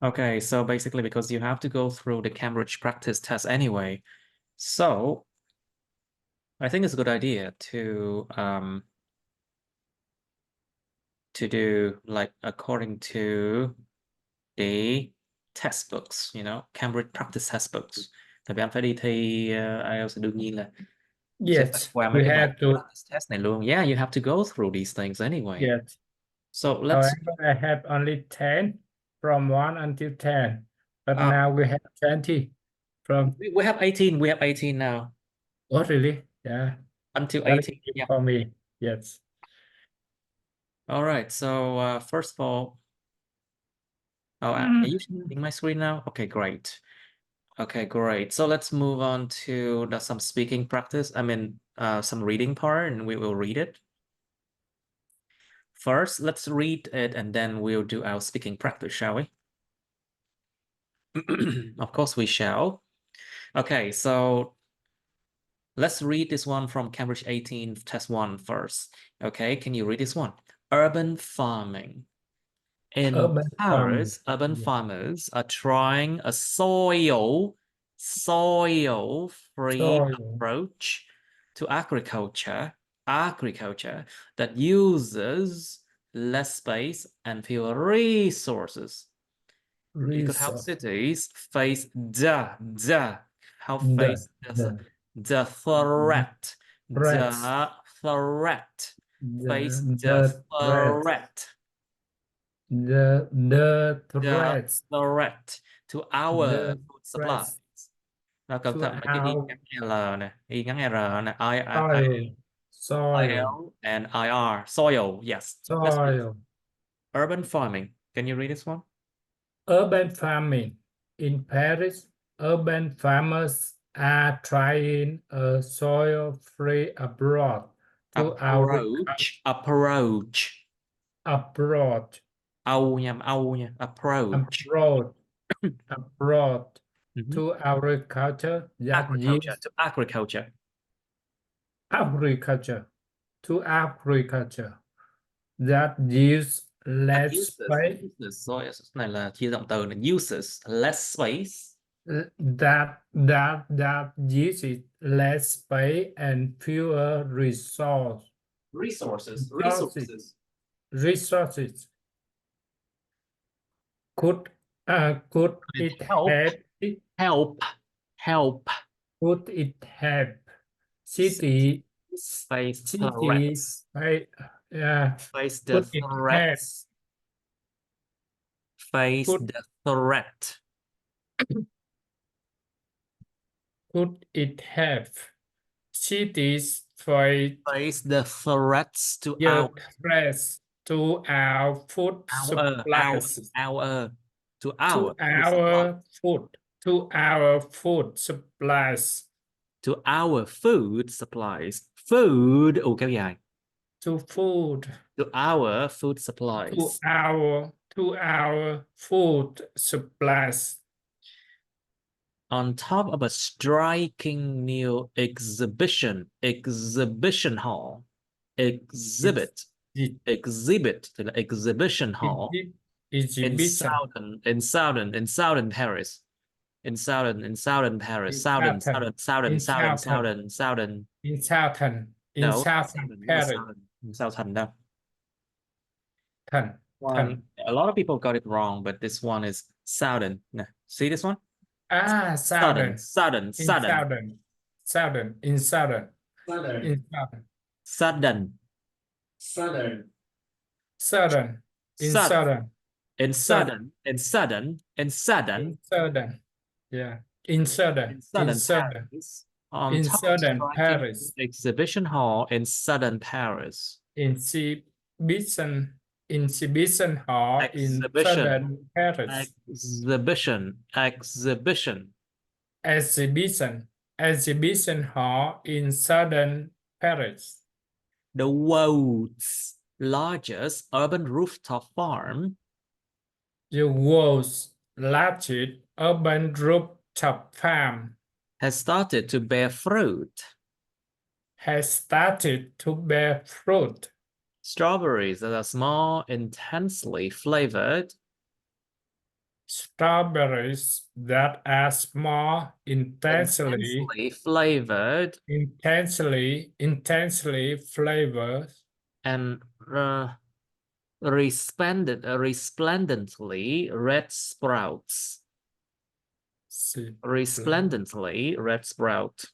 Okay, so basically because you have to go through the Cambridge practice test anyway, so I think it's a good idea to do like according to the textbooks, Cambridge practice textbooks. Tại vì anh phải đi thi IELTS thì đương nhiên là sẽ phải Yes, qua mấy we cái bài have to. practice test này luôn. Yeah, you have to go through these things anyway. Yes. So let's However, I have only 10 from 1 until 10, but uh, now we have 20 from. we have 18. We have 18 now. Oh, really? Yeah. Until Very 18. good Yeah. for me. Yes. All right. So first of all, are you seeing my screen now? Okay, great. Okay, great. So let's move on to some speaking practice. I mean, some reading part, and we will read it. First, let's read it, and then we'll do our speaking practice, shall we? Of course, we shall. Okay, so let's read this one from Cambridge 18 test 1 first. Okay, can you read this one? Urban farming. In Urban farming. Paris, urban Yeah. farmers are trying a soil-free Soil. approach to agriculture that uses less space and fewer resources. You could have Resource. cities face how The, face the, the the threat, threats. the threat, face the The threats. threat. The The threats. threat to our The food supply. threats Và cẩn to thận mấy cái y our ngắn L này, y ngắn R này, soil. Soil. IL and IR, soil, yes. Let's read it. Soil. Urban farming. Can you read this one? Urban farming. In Paris, urban farmers are trying a soil-free approach to Approach. approach Âu nha, approach. approach Mhm. to agriculture that Agriculture, yields to agriculture. agriculture to agriculture that yields That less uses, space rồi này là chia động từ này, uses less space. that uses less space and fewer Resources. resources. Could Could it it help? help Help. could it help city Face cities Face the could it help threats. Face could the threat. could it help cities fight Face the threats to the threats to our food supplies our to to our food supply. our food to our food supplies To our food supplies. Food kéo dài. to food To our food supplies. to our food supplies. On top of a striking new exhibition hall. Exhibit thì là exhibition hall Exhibition in southern Paris. In southern Paris. Southern no, Paris. southern đâu. Thần. A lot of people got it wrong, but this one is southern. See this one? Southern. Southern. Yeah. In southern Paris. On top of striking Paris. exhibition hall in southern Paris. Exhibition hall in southern Paris. Exhibition hall in southern Paris. The world's largest urban rooftop farm. The world's largest urban rooftop farm has started to bear fruit. Strawberries that are small, intensely flavored. Strawberries that are small, intensely flavored flavored, and resplendently red sprouts. Resplendently red sprout.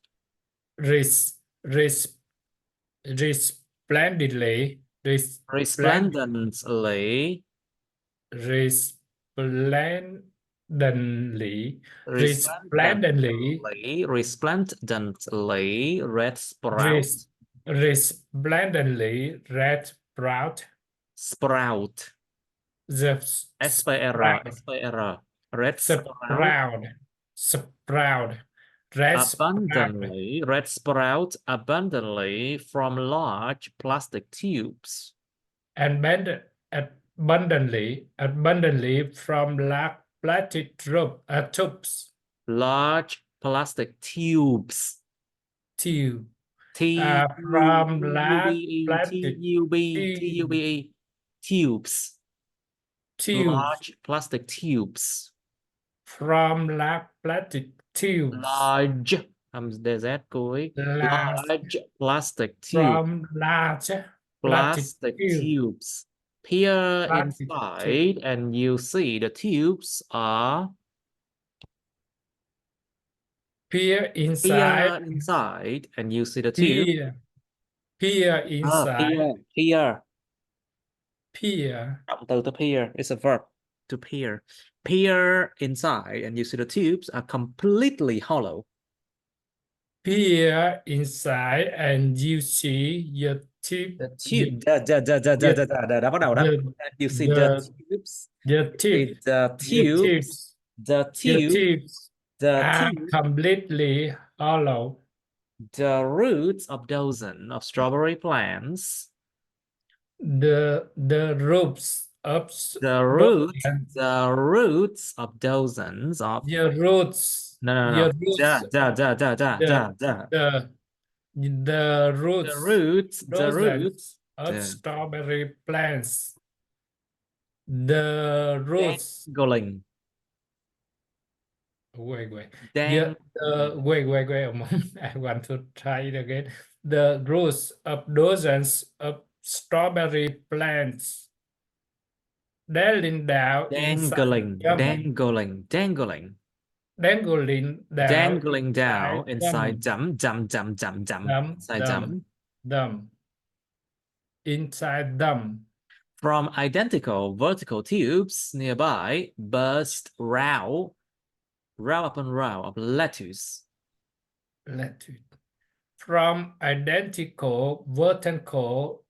Resplendently Resplendently. Resplendently Resplendently red sprout. resplendently red sprout. Sprout. The SPR. SPR. Red sprout. sprout. Red sprout. Red sprout abundantly from large plastic tubes. Abundantly from large plastic tubes. Large plastic tubes. Tube. T U From U B large E T plastic U B T U B tube. E Tubes. Tubes. Large plastic tubes. From large plastic tubes. Large. There's that cuối. Large. Large plastic tube. From large plastic Plastic tube. tubes. Peer Plastic tube. inside and you see the tubes are Peer inside. and you see the tube. Peer inside. Peer. Peer. Động từ to peer. It's a verb. To peer. Peer inside and you see the tubes are completely hollow. Peer inside and you see your tube. The tube. Đã bắt đầu đó. You see the tubes. The tube. The tubes. The Your tube. tubes The are tube. completely hollow. The roots of dozens of strawberry plants. The roots of The roots of dozens of your roots. no. Your roots. The roots. The roots of strawberry plants. The roots. Dangling. Wait. Wait. I want to try it again. The roots of dozens of strawberry plants dangling down Dangling down inside inside them. From identical vertical tubes nearby burst row upon row of lettuce. From identical vertical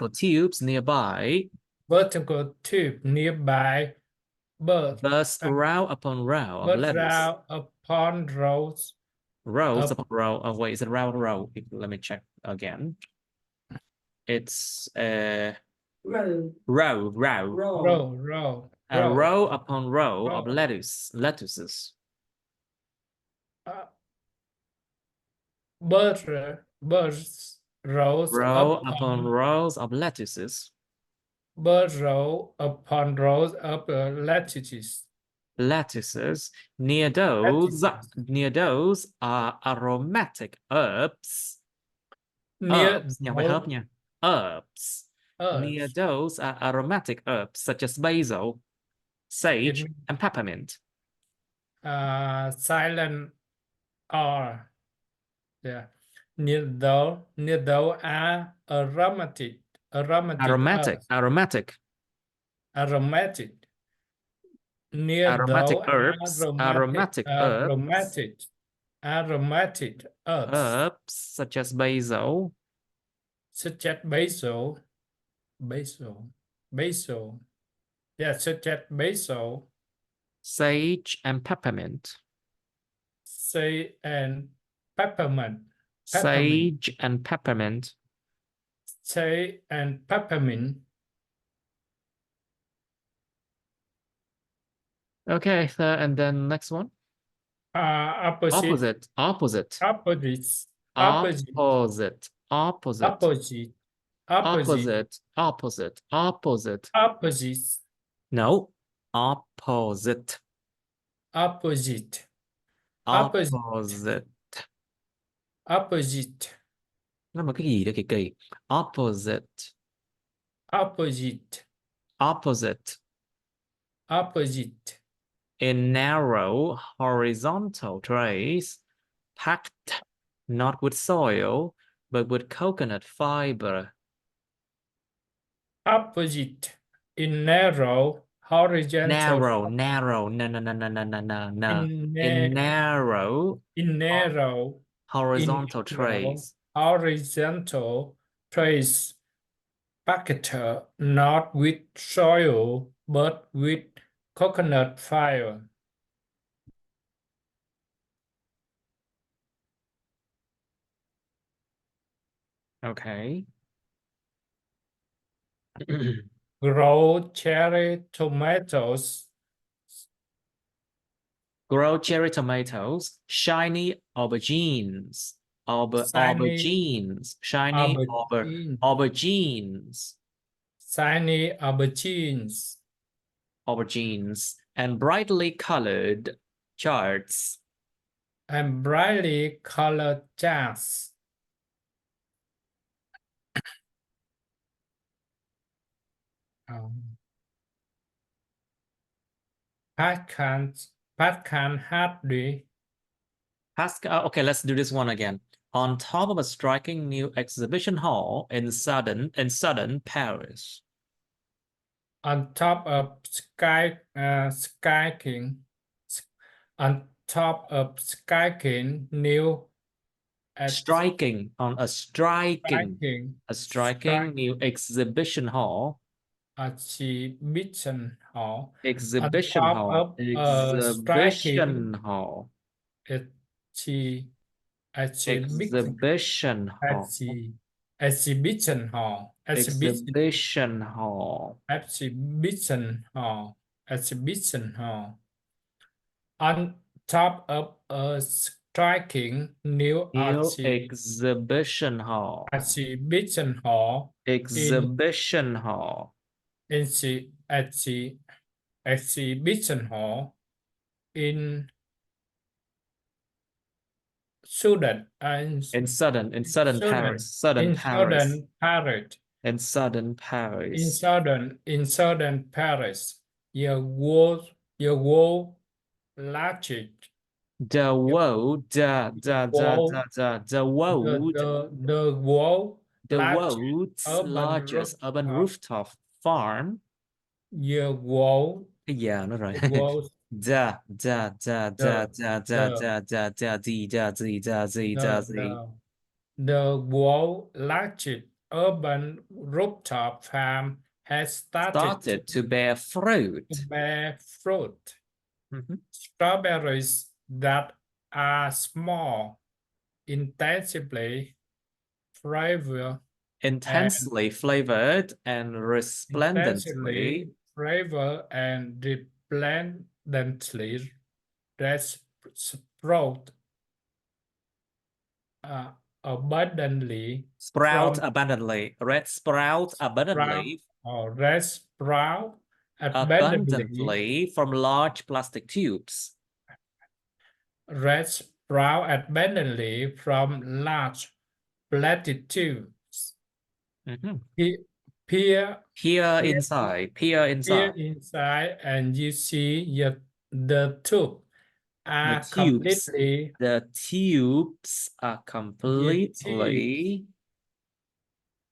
tubes nearby burst row upon row of lettuce. Rows upon row. Oh wait, is it row? Let me check again. It's a row. A row upon row of lettuces. Rows upon rows of lettuces. Row upon rows of Lettuces. Near those are aromatic herbs. Herbs. Near those are aromatic herbs such as basil, sage, and peppermint. Silent R. Yeah. Near those are aromatic. Near Aromatic those aromatic herbs such as basil. Yeah, such as basil. Sage and peppermint. Sage and peppermint. Sage and peppermint. Sage and peppermint. Okay, and then next one. Opposite. No, opposite. opposite, Opposite. opposite, Nó là cái gì đó kỳ kỳ. Opposite. opposite, Opposite. opposite, In narrow horizontal trays, packed not with soil, but with coconut fiber. opposite, in narrow horizontal, Narrow, narrow, no, no, no, no, no, no, no, no. in, In na- narrow in narrow, in horizontal narrow trays. horizontal trace, packed not with soil, but with coconut fiber. Okay. Grow cherry tomatoes, Grow cherry tomatoes, shiny aubergines, shiny shiny aubergine, aubergines, shiny aubergines, aubergines, and brightly colored charts. and brightly colored jars. Pat can hardly. Pascal, okay, let's do this one again. On top of a striking new exhibition hall in southern Paris. On top of Sky King, on top of Sky King, new at Striking on striking, a striking new exhibition hall. exhibition hall. On Exhibition top hall. of striking Exhibition hall. exhi- exhibition, Exhibition hall. exhibition hall, Exhibition hall. exhibition hall, exhibition hall. On top of a striking new New exhibition hall. exhibition hall in Exhibition hall. exhibition hall in Sudan In southern Paris. Southern in Paris. southern Paris In southern Paris. in southern Paris. Your wall large. The world, Wall the world, the wall the large world's urban largest urban rooftop. rooftop farm. Your wall Cái giờ nó rồi. the wall the the the wall large urban rooftop farm has started to started to bear fruit. bear fruit. Mhm. Strawberries that are small, intensively flavored and Intensely flavored and intensely resplendently flavored and resplendently red sprout abundantly sprout from abundantly. Red sprout sprout abundantly. or red sprout abundantly. Abundantly from large plastic tubes. Red sprout abundantly from large platitudes. Mhm. Peer Peer peer inside. Peer peer inside. inside and you see the tube The are tubes. completely The tubes are your tubes completely.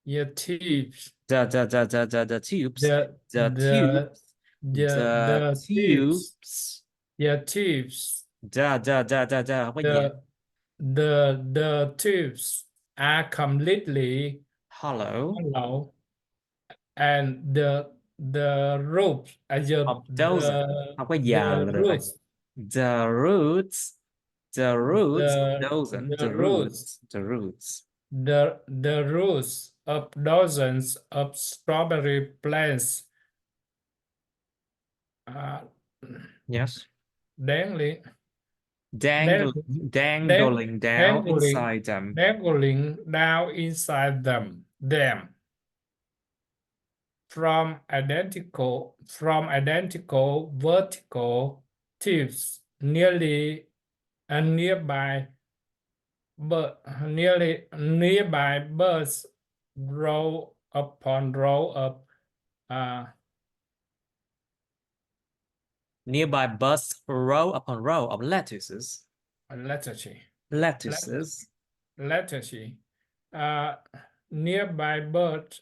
your tubes The tubes. the The the tubes. The the tubes tubes. your tubes Không có gì. the tubes are completely Hollow. hollow and the roots Of dozen. Không có giờ the là được rồi. roots The roots. The roots of dozen. the roots The roots. the roots of dozens of strawberry plants Yes. dangling Dangling dangling down inside them. dangling down inside them from identical vertical tubes nearly and nearby nearby birds row upon row of Nearby busts row upon row of lettuces. lettuce. Lettuces. Lettuce. Nearby birds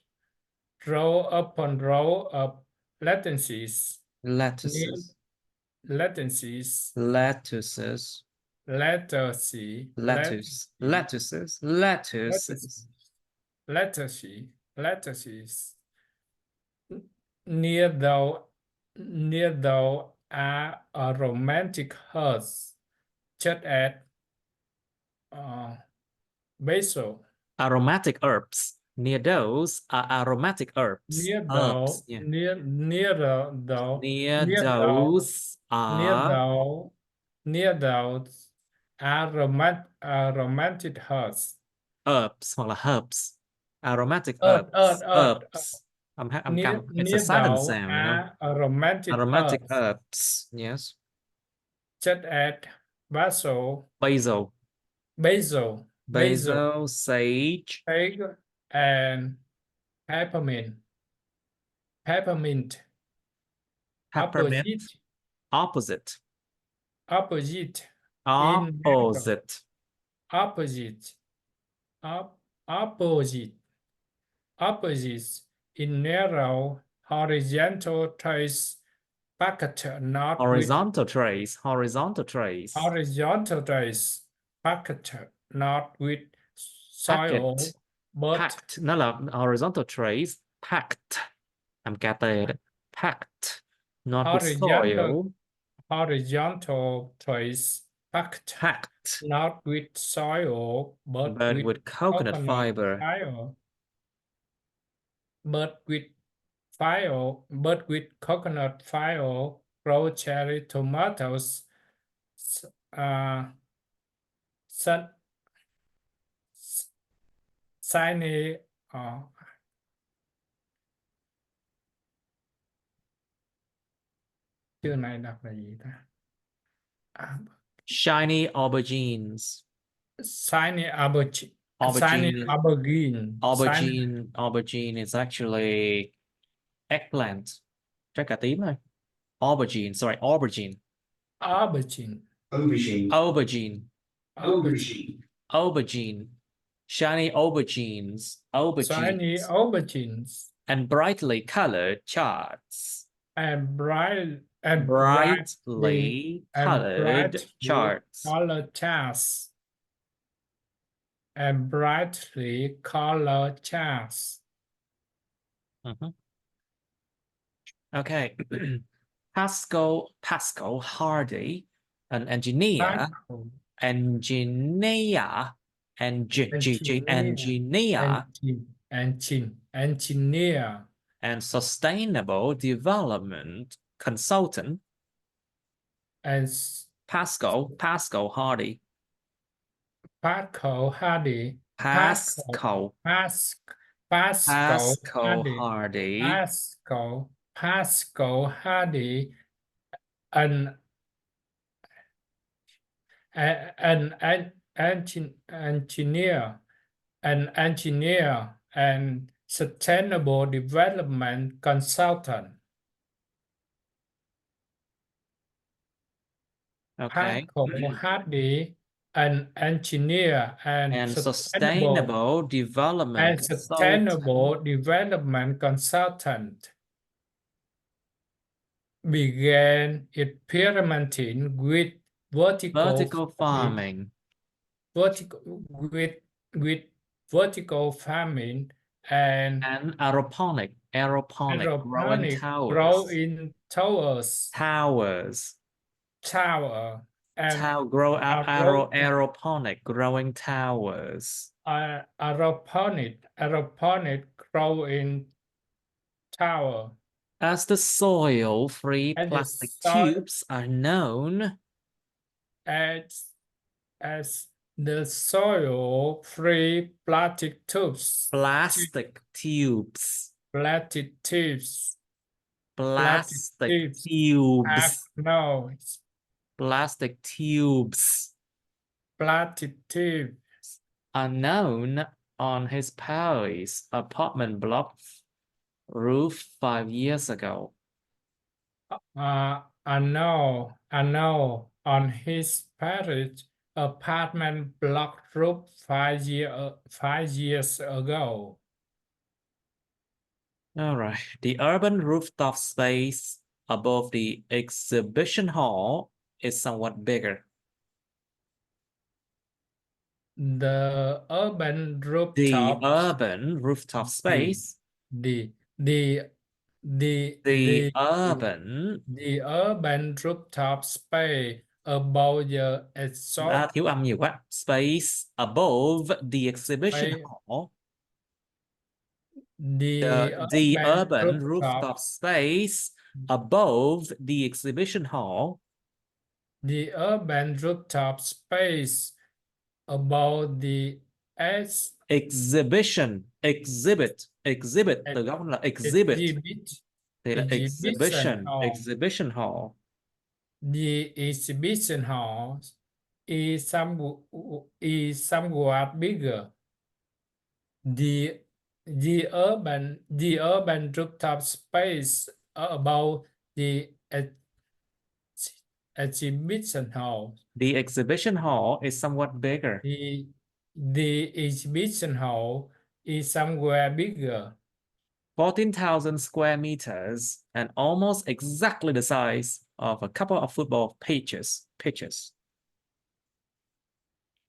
row upon row of lettuces. Lettuces. Lettuces. Lettuces. Lettuce. Lettuce. Lettuces. Lettuces. Lettuces. Near though are romantic hearts, such as basil. Aromatic herbs. Near those are aromatic herbs. Herbs. Yeah. Near those Near those are romantic hearts. herbs hoặc là herbs. Aromatic herbs. Herbs. It's a Near silent those sound, you know. are romantic Aromatic hearts, herbs. Yes. such as basil, Basil. Basil, sage, egg, and peppermint. peppermint. Opposite. Opposite. In Opposite. opposite. Opposite. Opposites in narrow horizontal trace packet not with Horizontal trays. Horizontal trays. horizontal trace packet not with soil Packet. but Packed. Nó là horizontal trays. Packed. Packed. Not with soil. horizontal trace packed Packed. not with soil But with coconut fiber. fiber. But with coconut fiber, grow cherry tomatoes, sun, shiny, chữ này đọc là gì ta? Shiny aubergines. Shiny aubergine. Aubergine is actually eggplant. Trái cà tím thôi. Aubergine, sorry, aubergine. Aubergine. Shiny aubergines. And brightly colored charts. And brightly colored charts. Colored charts. And brightly colored charts. Okay. Pascal Hardy, an engineer. Engineer and sustainable development consultant. And Pascal Hardy. Pascal Hardy, an engineer and sustainable development consultant. Okay. Pascal Hardy, an engineer and sustainable development consultant, began experimenting with vertical farming. Vertical farming and aeroponic growing towers. Aeroponic growing towers. Aeroponic growing tower. As the soil-free plastic tubes are known. As the soil-free plastic tubes. Plastic tubes. No, plastic tubes plastic tube unknown on his Paris apartment block roof 5 years ago. Unknown on his Paris apartment block roof 5 years ago. All right. The urban rooftop space above the exhibition hall is somewhat bigger. The urban The rooftop urban rooftop space. the urban The urban. the urban rooftop space above the exhaust Thiếu âm nhiều quá. Space above the exhibition space, hall. the urban rooftop space above the exhibition hall. The urban rooftop space above the Exhibition, exhibit từ góc là exhibit thì là exhibition hall. The exhibition hall is somewhat bigger. The urban rooftop space above the exhibition hall. The exhibition hall is somewhat bigger. The exhibition hall is somewhere bigger. 14,000 square meters and almost exactly the size of a couple of football pitches.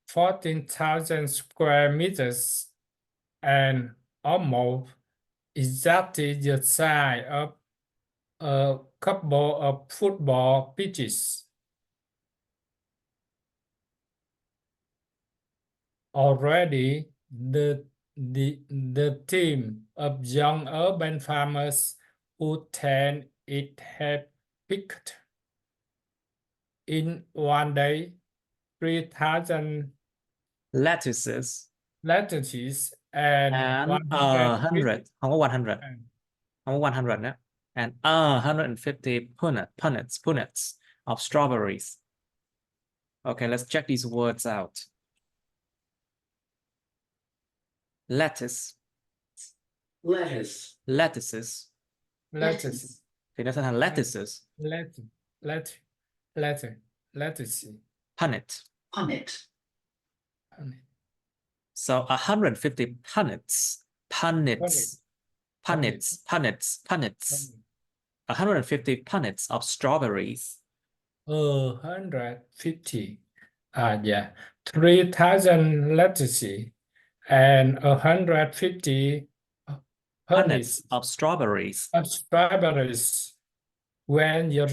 14,000 square meters and almost exactly the size of a couple of football pitches. Already, the team of young urban farmers who tend it had picked in one day 3,000 lettuces and 100 không có 100 không có 100 nữa and 150 punnets of strawberries. Okay, let's check these words out. Lettuces thì nó sẽ thành lettuces. Lettuce. Punnet. So 150 punnets. 150 punnets of strawberries. 150. Yeah. 3,000 lettuce and 150 punnets of strawberries. When the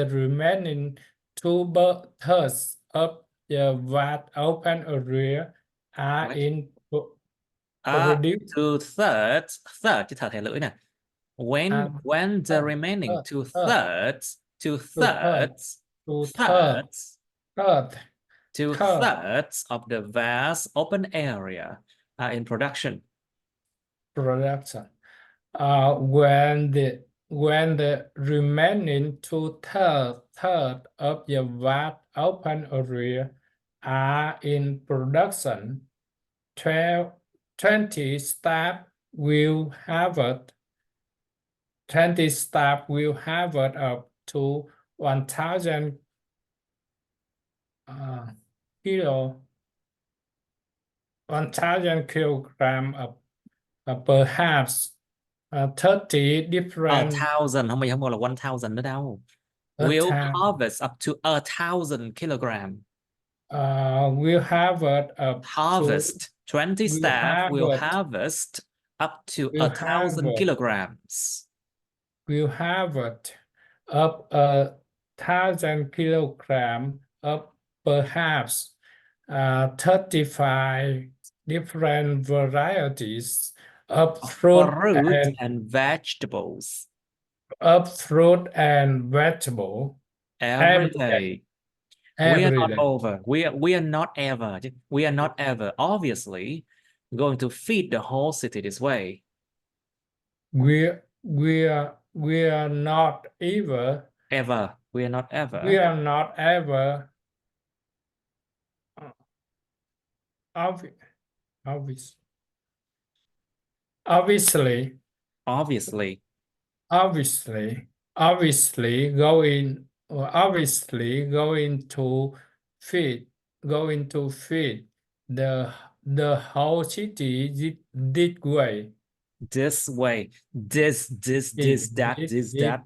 remaining 2/3 of the vat open area are in produce. 2/3 chứ thở thẻ lưỡi nè. When the remaining 2/3 of the vast open area are in production. When the remaining 2/3 of the vast open area are in production, 20 staff will harvest up to 1,000 kilogram of perhaps 30 different 1,000 không gọi là 1,000 nữa đâu. Will harvest up to 1,000 kilogram. Will harvest up harvest 20 staff will harvest up to 1,000 kilograms. Will harvest up 1,000 kilogram of perhaps 35 different varieties of fruit and vegetables. Every day. We are not ever obviously going to feed the whole city this way. We are not ever ever. We are not ever. We are not ever. Obvious. Obviously. Obviously. Obviously going to feed the whole city this way. This way. This, that, this, that.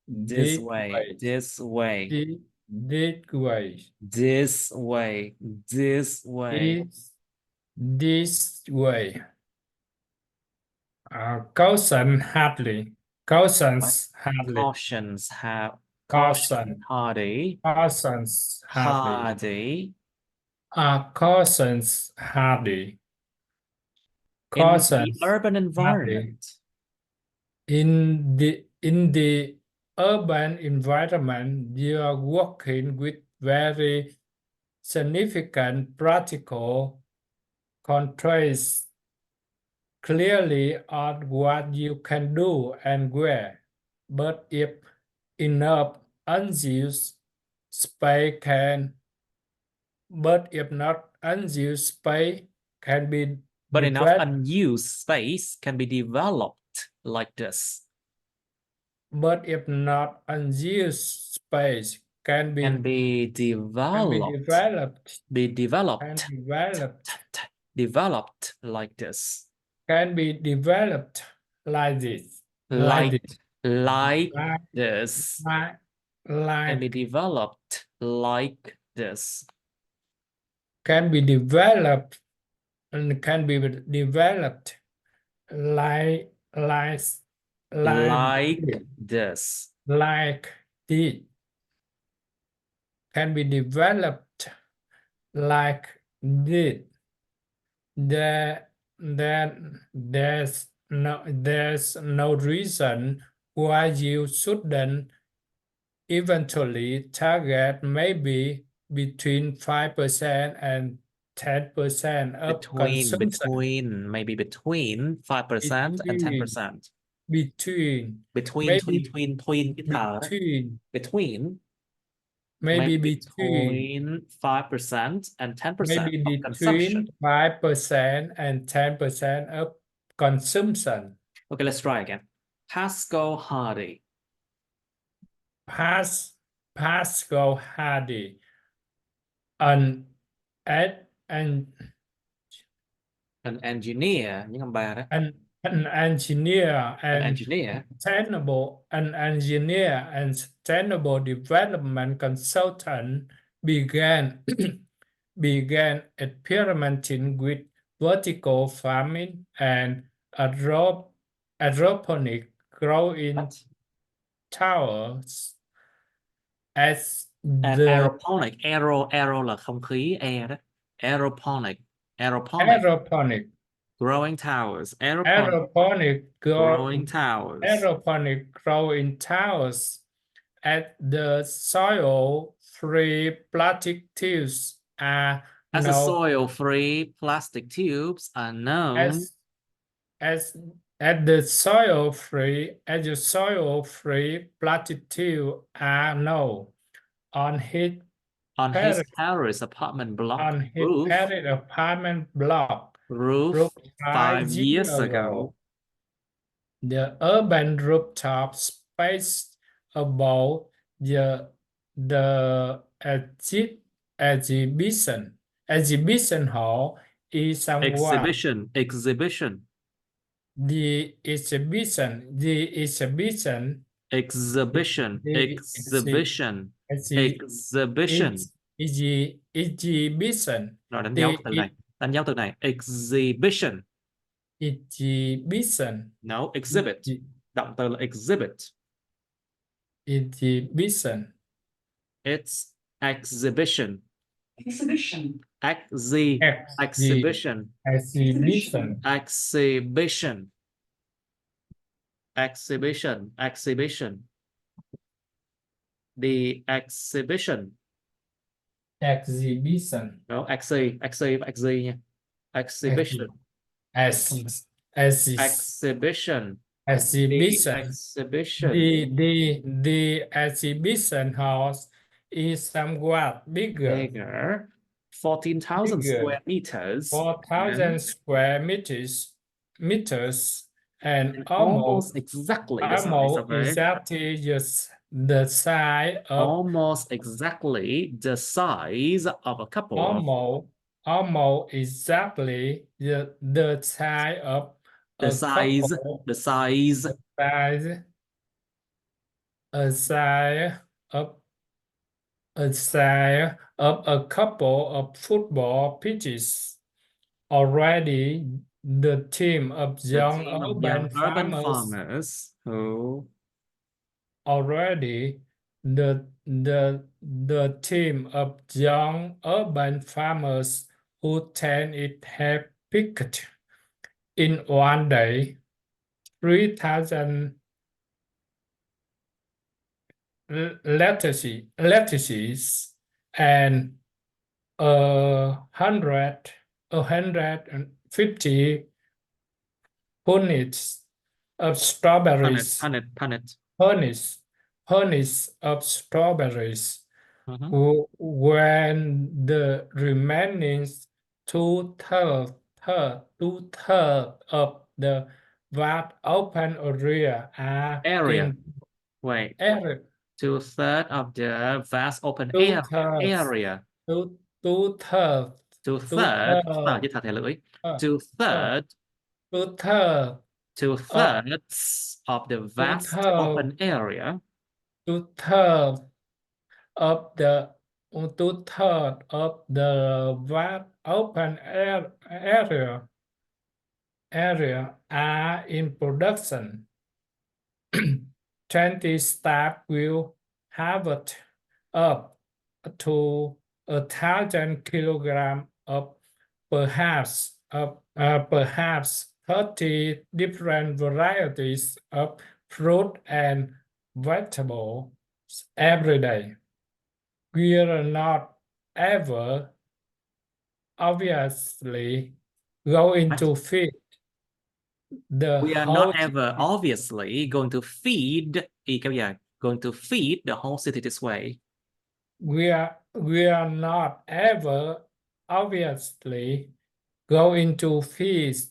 This way. This way. This way. This way. This way. This way. Caution hardly. Cautions hardly. Cautions have. Caution. Hardy. Cautions hardly. Hardy. Cautions hardly. In the Cautions urban hardly. environment. In the urban environment, you are working with very significant practical constraints clearly on what you can do and where. But if enough unused space can be But enough developed. unused space can be developed like this. But if not unused space can be developed. Developed like this. Can be developed like this. Like this. Can be Like developed like this. can be developed and can be developed like this. Like this. Can be developed like this. There's no reason why you shouldn't eventually target maybe between 5% and 10% of consumption. Maybe between 5% and 10%. Between maybe between 5% and 10% maybe of consumption. 5% and 10% of consumption. Okay, let's try again. Pascal Hardy. Pascal Hardy. An engineer, những ông bà đó. An engineer and sustainable development consultant began experimenting with vertical farming and hydroponic growing towers as And the aeroponic, aero là không khí, air đó. Aeroponic growing towers. Aeroponic growing towers. Aeroponic growing towers at the soil-free plastic tubes are As known the soil-free plastic tubes are known as the soil-free plastic tube are known on his Paris apartment block roof 5 years ago. The urban rooftop space above the exhibition hall is somewhat exhibition the exhibition. Rồi đánh dấu từ này. Exhibition. No, exhibit. Động từ là exhibit. Exhibition. It's exhibition. Exhibition. The exhibition. No, exhi nha. Exhibition. Exhibition. exhibition. exhibition. The exhibition hall is somewhat Bigger. 14,000 bigger, square meters. 4,000 square meters, and almost exactly the size of it. exactly just the size of Almost exactly the size of a couple of almost exactly the size of the a size couple the size size a size of a size of a couple of football pitches. Already, the team of the young team of urban young urban farmers farmers who already the team of young urban farmers who tend it have picked in one day 3,000 lettuces and 150 punits of strawberries. Punits of strawberries. Mhm. When the remaining two-thirds of the vast open area are area. in Wait, area. 2/3 of the vast open Two-thirds. area. Two-thirds. Two-third, chữ thật thẻ lưỡi. Two-third, Two-thirds. two-thirds of the vast open area. Two-thirds of the two-thirds of the vast open area are in production. 20 staff will harvest up to 1,000 kilograms of perhaps 30 different varieties of fruit and vegetables every day. We are not ever obviously going to feed the We are whole not ever obviously going to feed going to feed the whole city this way. we are not ever obviously going to feed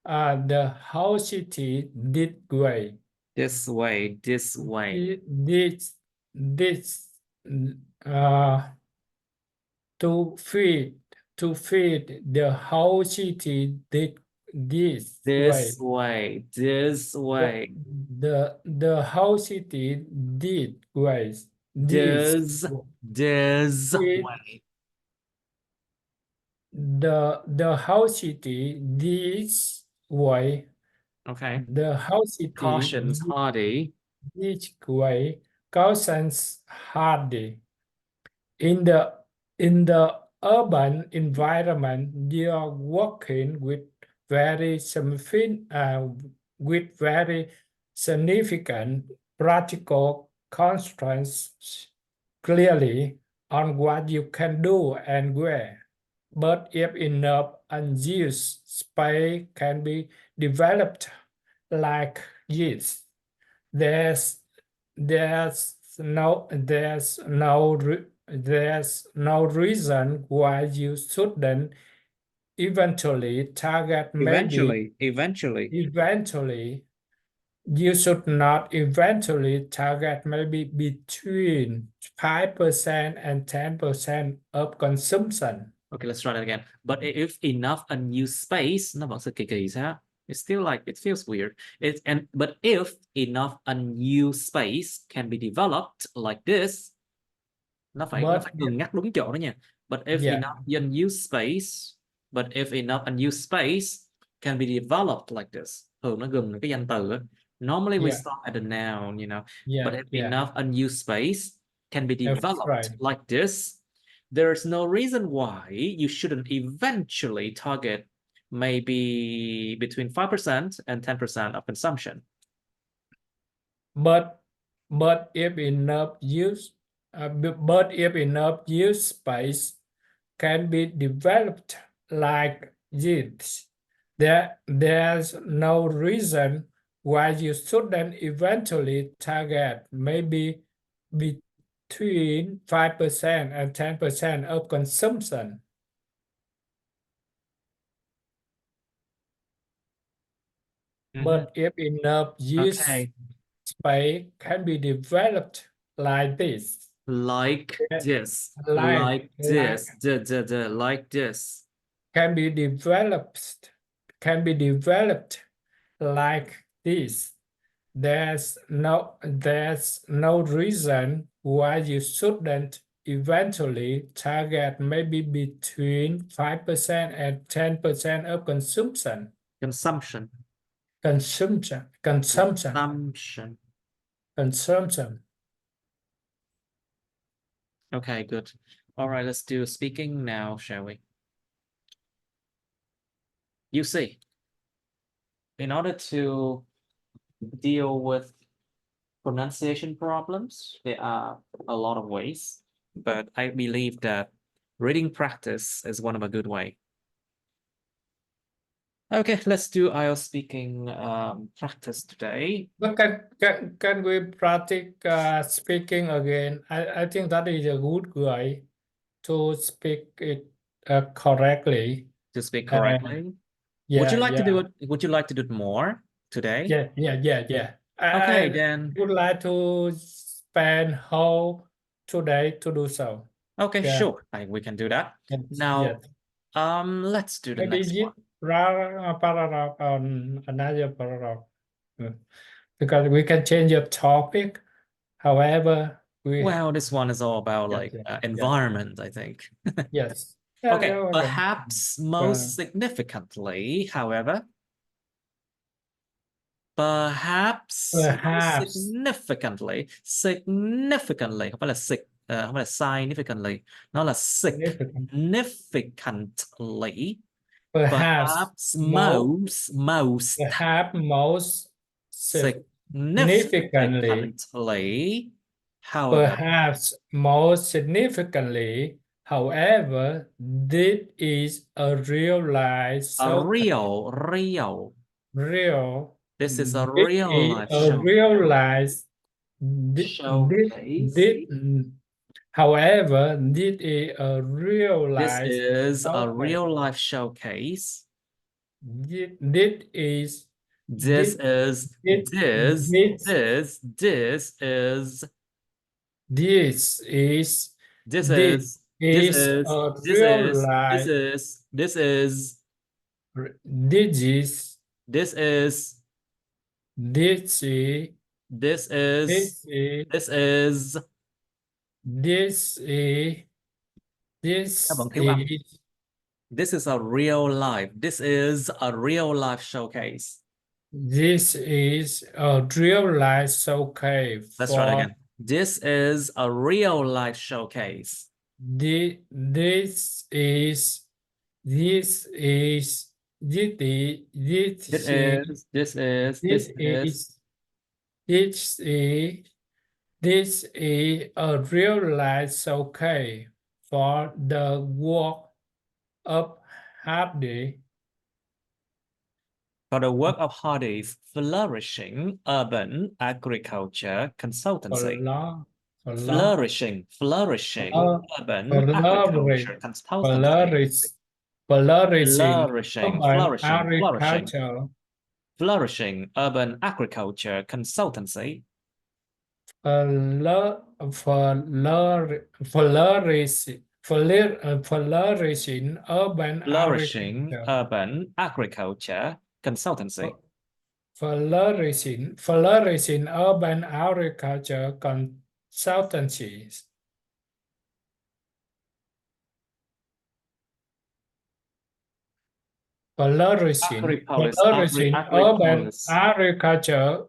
the whole city this way. This way. This to feed the whole city this way. This way. The whole city did ways. This It- way. The whole city this way. Okay. The whole city Cautions hardy. this way. Cautions hardy. In the urban environment, you are working with very significant practical constraints clearly on what you can do and where. But if enough unused space can be developed like this, there's no reason why you shouldn't eventually target maybe Eventually. you should not eventually target maybe between 5% and 10% of consumption. Okay, let's try that again. But if enough unused space, nó vẫn sẽ kỳ kỳ sao? It's still like it feels weird. But if enough unused space can be developed like this, nó phải ngừng ngắt đúng chỗ đó nha. But if enough unused space can be developed like this. Thường nó gừng cái danh từ á. Normally we stop at the noun, But if enough unused space can be developed like this, there's no reason why you shouldn't eventually target maybe between 5% and 10% of consumption. But if enough use space can be developed like this, There's no reason why you shouldn't eventually target maybe between 5% and 10% of consumption. But if enough use Okay. space can be developed like this. Like this. Like This. Like this. can be developed like this. There's no reason why you shouldn't eventually target maybe between 5% and 10% of consumption. Consumption. Consumption. Okay, good. All right, let's do speaking now, shall we? You see, in order to deal with pronunciation problems, there are a lot of ways, but I believe that reading practice is one of a good way. Okay, let's do IELTS speaking practice today. But can we practice speaking again? I think that is a good way to speak it correctly. To speak correctly. Yeah, Would you like to do yeah. it? Would you like to do it more today? Yeah. Okay, I then. would like to spend whole today to do so. Okay, Yeah. sure. We can do that. Now, Yes. let's do the Maybe next one. paragraph on another paragraph. Because we can change your topic. However, Well, this one is all about like environment, I think. Yes. Okay, perhaps most significantly, however, perhaps most significantly, không phải là không phải là significantly, nó là significantly, perhaps most significantly, however. Perhaps most significantly, however, this is a real life Real. real. This is a This real is life a show. real life. Showcase. However, this is a real This life. is a real life showcase. This is This is this this this this this is this is this this is is a this real is this life. is this is This is this is this is this is this is this is this is this Các bạn thiếu âm. is This is a real life. This is a real life showcase. this is a real life showcase. Let's try it again. This is a real life showcase. This is this is this is This is this is a real life showcase for the work of Hardy. For the work of Hardy's flourishing urban agriculture consultancy. Flourishing urban agriculture consultancy. Flourishing urban agriculture consultancy. Flourishing urban agriculture consultancy. Flourishing urban agriculture consultancies. Flourishing urban agriculture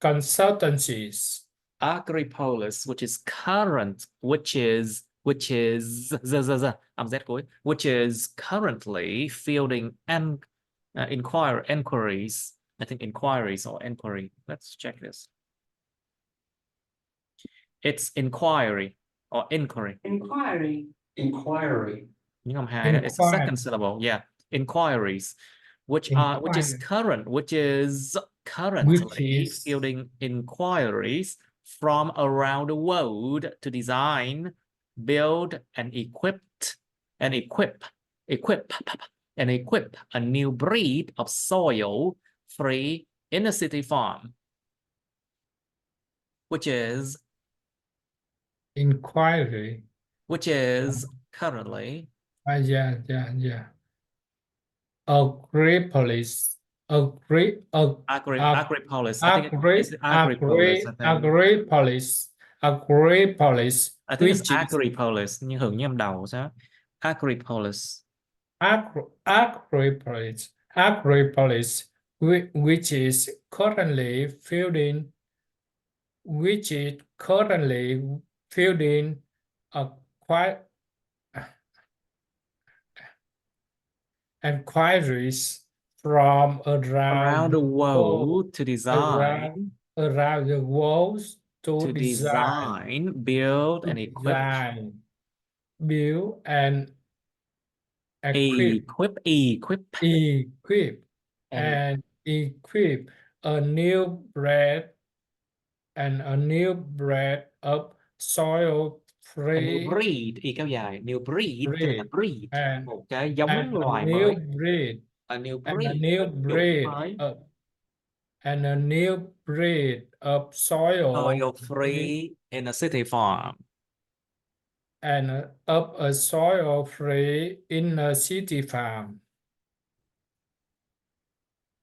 consultancies. Agripolis, which is current, which is currently fielding and inquiries. I think inquiries or inquiry. Let's check this. It's inquiry or inquiry. Inquiry. Nhưng không hai, it's the second syllable. Yeah, inquiries. which is current, which is currently fielding inquiries from around the world to design, build, and equip a new breed of soil-free inner city farm, which is inquiry. which is currently Yeah. Agripolis. Agripolis. I think it's Agripolis. Agripolis, I think it's which is Agripolis, nhưng hưởng như âm đầu sao? Agripolis. Agripolis, which is currently fielding a quite inquiries from Around the world to design, around the world to design, build, and equip. Build and Equip and equip a new breed of soil a new free breed, y kéo dài, new breed, tức là breed, and một cái giống a loài new mới. breed A new and a breed, new chủng breed mới. and a new breed of Soil free in a city farm. and of a soil free in a city farm.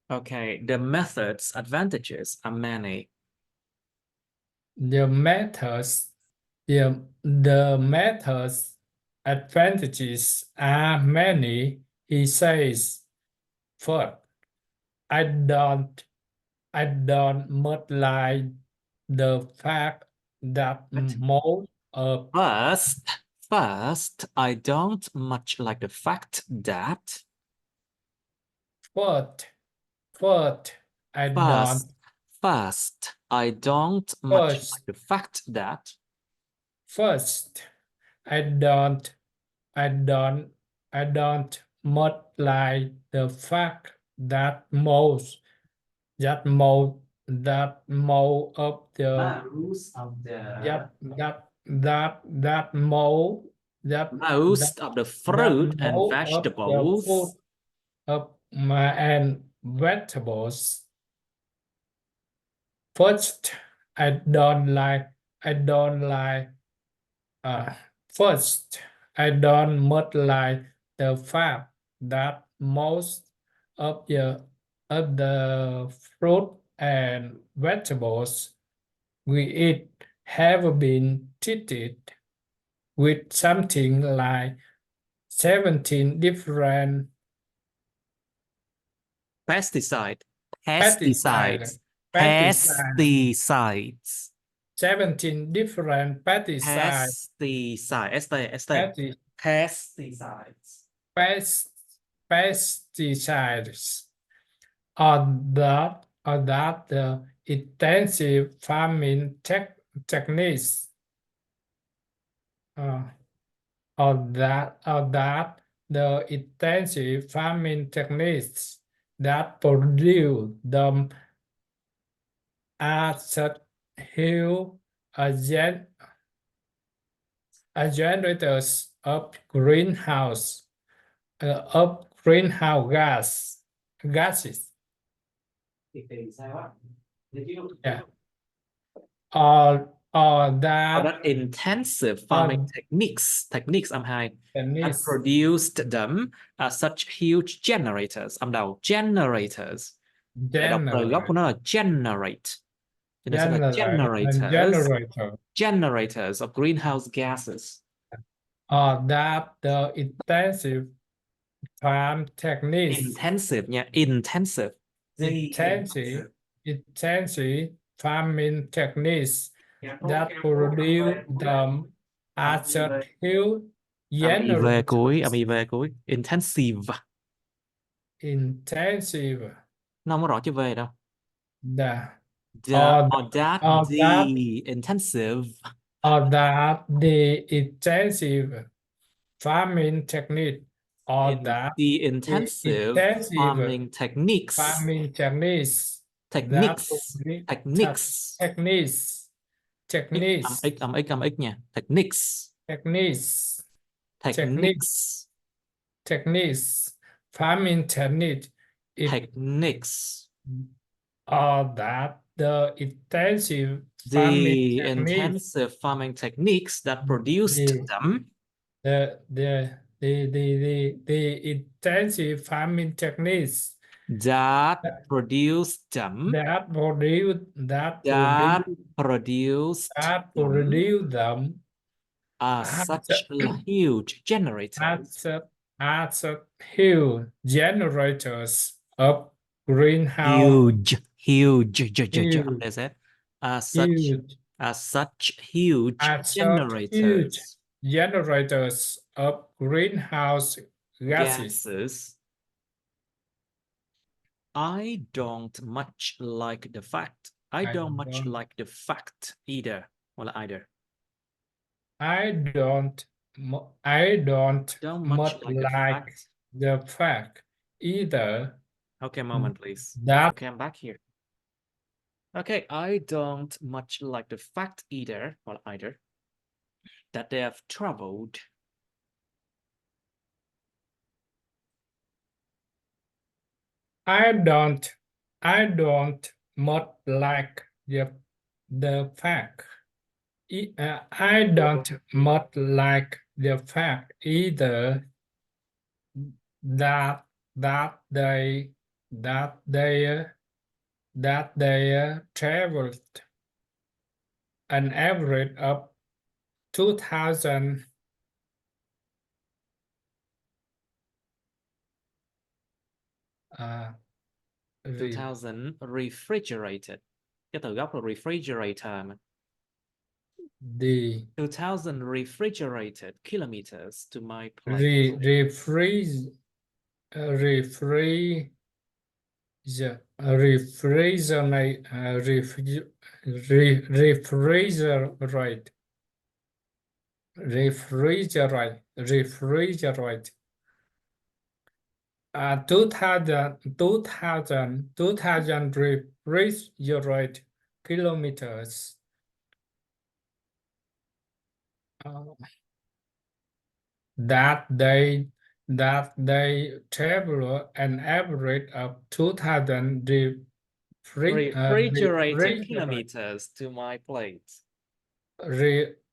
Okay, the method's advantages are many. The methods advantages are many, he says. First, I don't much like the fact that most of First, I don't much like the fact that I don't First, I don't much like the fact that first I don't much like the fact that most of the that most of the most of the fruit and vegetables and vegetables. First, I don't like first, I don't much like the fact that most of the fruit and vegetables we eat have been treated with something like 17 different pesticides. 17 different pesticides. Pesticides are that the intensive farming techniques or that the intensive farming techniques that produce them are such huge generators of greenhouse gases. Yeah. Or that intensive farming techniques âm 2 that produced them are such huge generators âm đầu generators. Đọc từ gốc của nó là generate. Cho nên sẽ là generators of greenhouse gases. That the intensive farm techniques. Intensive nha, intensive farming techniques that produce them are such huge generators. Intensive. Nó không có rõ chữ V đâu. Intensive farming technique or that the intensive intensive farming techniques. farming techniques Techniques. Techniques. techniques techniques X nha. Techniques. techniques Techniques. techniques farming technique Techniques. or that the intensive farming The techniques intensive farming techniques that produced them. The intensive farming techniques That produced them. that produce That them are such huge generators. as huge generators of greenhouse Huge. huge, There's it. Are huge, such huge as such huge generators. generators of greenhouse gases. Gases. I don't much like the fact. I don't much like the fact either. Well, either. I don't much like the fact either. Okay, moment, please. That Okay, I'm back here. Okay, I don't much like the fact either, well, either, that they have traveled. I don't much like the fact. I don't much like the fact either that they traveled an average of 2,000 2000 refrigerated. Cái từ gốc là refrigerator mà. the 2000 refrigerated kilometers to my place. refrigerate refrigerate 2000 refrigerate kilometers that they travel an average of 2000 refrigerated kilometers to my place.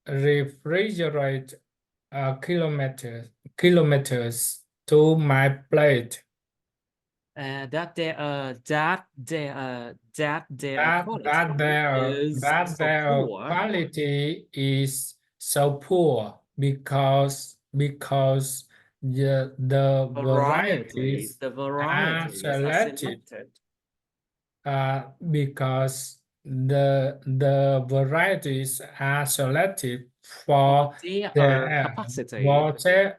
Refrigerate kilometers to my plate. That their quality is so poor because the varieties are selected. Because the varieties are selected for their capacity. For their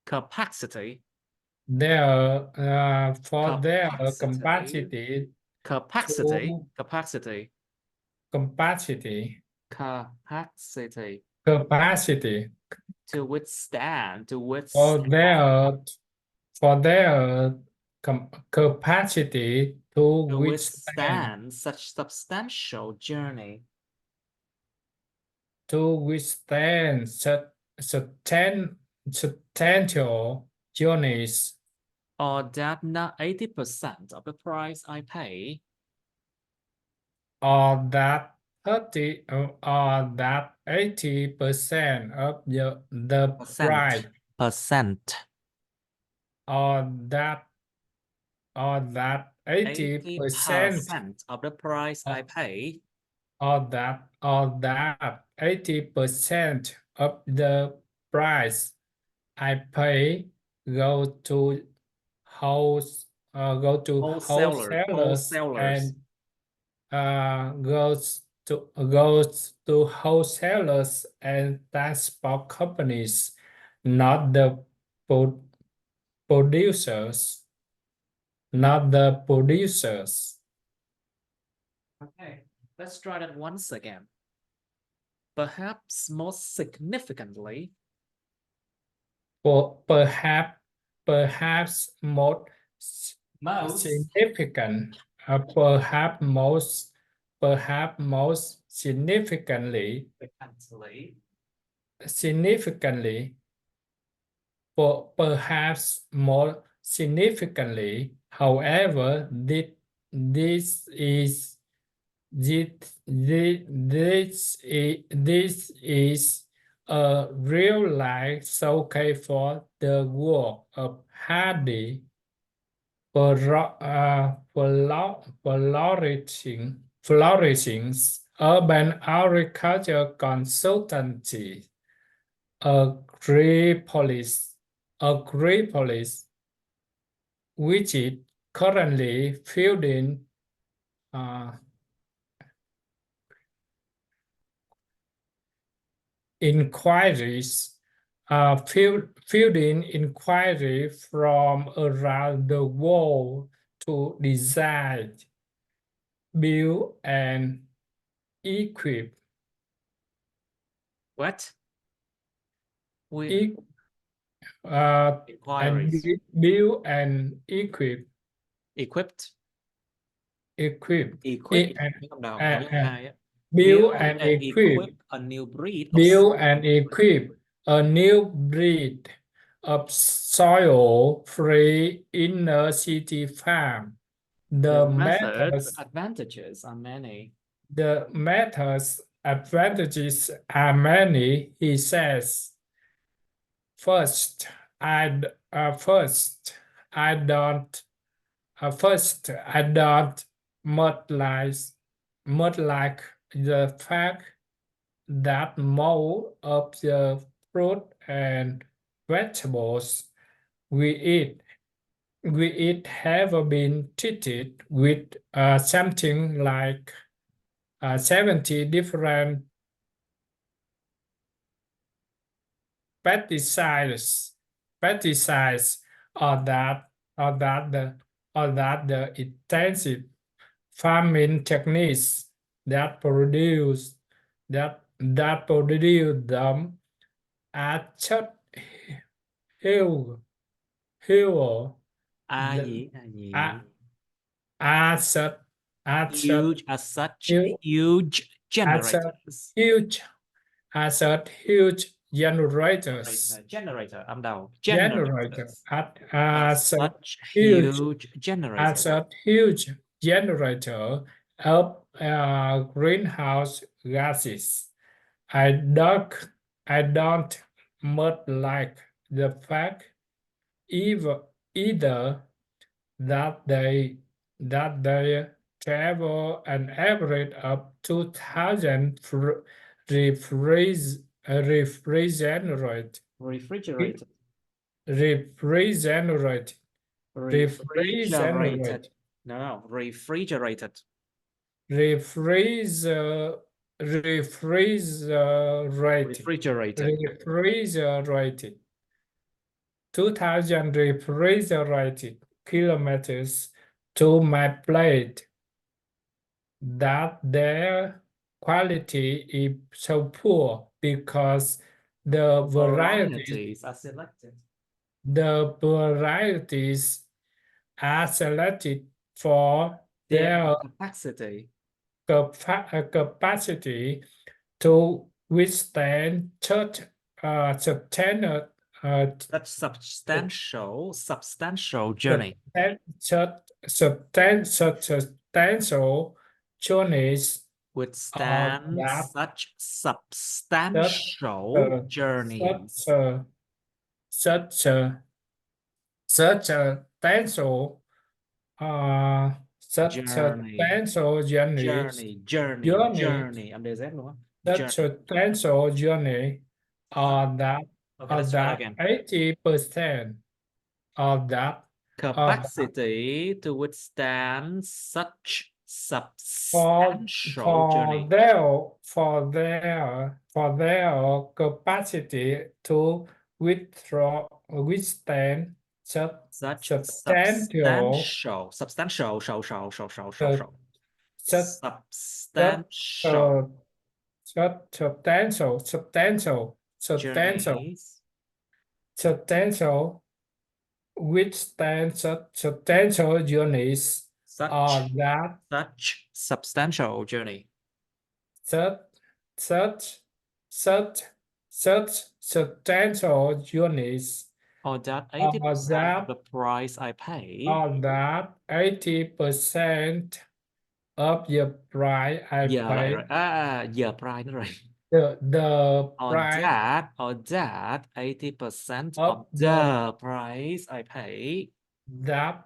capacity their for their capacity to withstand for their capacity to withstand such substantial journey. To withstand substantial journeys. Or that not 80% of the price I pay. Or that 80% of the price. Or that 80% of the price I pay. Or that 80% of the price I pay go to wholesalers and goes to wholesalers and transport companies, not the producers. Okay, Let's try that once again. Perhaps most significantly. Perhaps most significant. Perhaps most significantly. Perhaps more significantly. However, this is this is a real life showcase for the work of hardy, flourishing urban agriculture consultancy, Agripolis, which is currently fielding inquiries, fielding inquiry from around the world to design, build, and equip. What? And build and equip. Equipped. Equip. Equip. Build and equip a new breed. Build and equip a new breed of soil-free inner city farm. The advantages are many. The method's advantages are many, he says. First, I don't much like the fact that more of the fruit and vegetables we eat have been treated with something like 70 different pesticides, or that the intensive farming techniques that produce them are such huge generators. Generator, I'm down. Generators. Such huge As a huge generator of greenhouse gases. I don't much like the fact either that they travel an average of 2,000 refrigerated refrigerated. No, refrigerated. Refrigerated 2,000 refrigerated kilometers to my plate. That their quality is so poor because the varieties are selected. The varieties are selected for their capacity to withstand such substantial journey. Substantial journeys. Withstand such substantial journeys. Such a substantial journey. Such a substantial journey that 80% of that capacity to withstand such substantial journey. For their capacity to withstand such substantial Substantial journeys. Which substantial journeys are that Such substantial journey. such substantial journeys Or that are 80% of the price I pay. 80% of the price I pay. Giờ price nữa rồi. The Or price that 80% of of the price I pay. that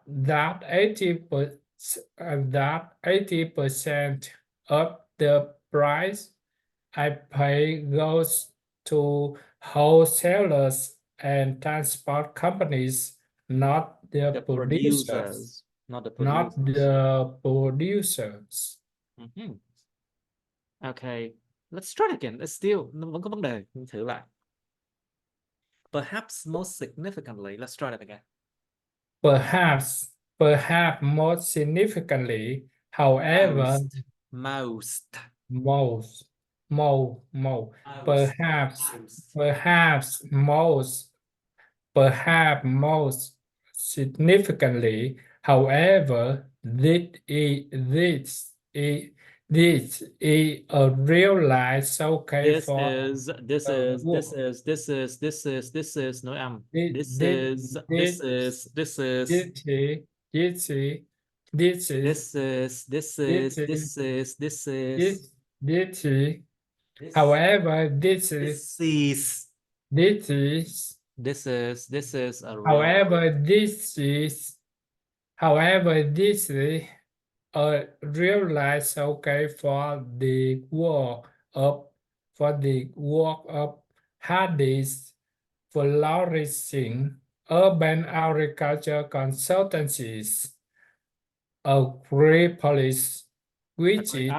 80% of the price I pay goes to wholesalers and transport companies, not the producers. Not the Not producers. the producers. Okay, let's try it again. It's still vẫn có vấn đề. Thử lại. Perhaps most significantly, let's try that again. Perhaps most significantly, however, perhaps most significantly, however, this is a real life showcase for This is nói âm. This is however, this is a real this is a real life showcase for the work of Hades flourishing urban agriculture consultancies, Agripolis, which is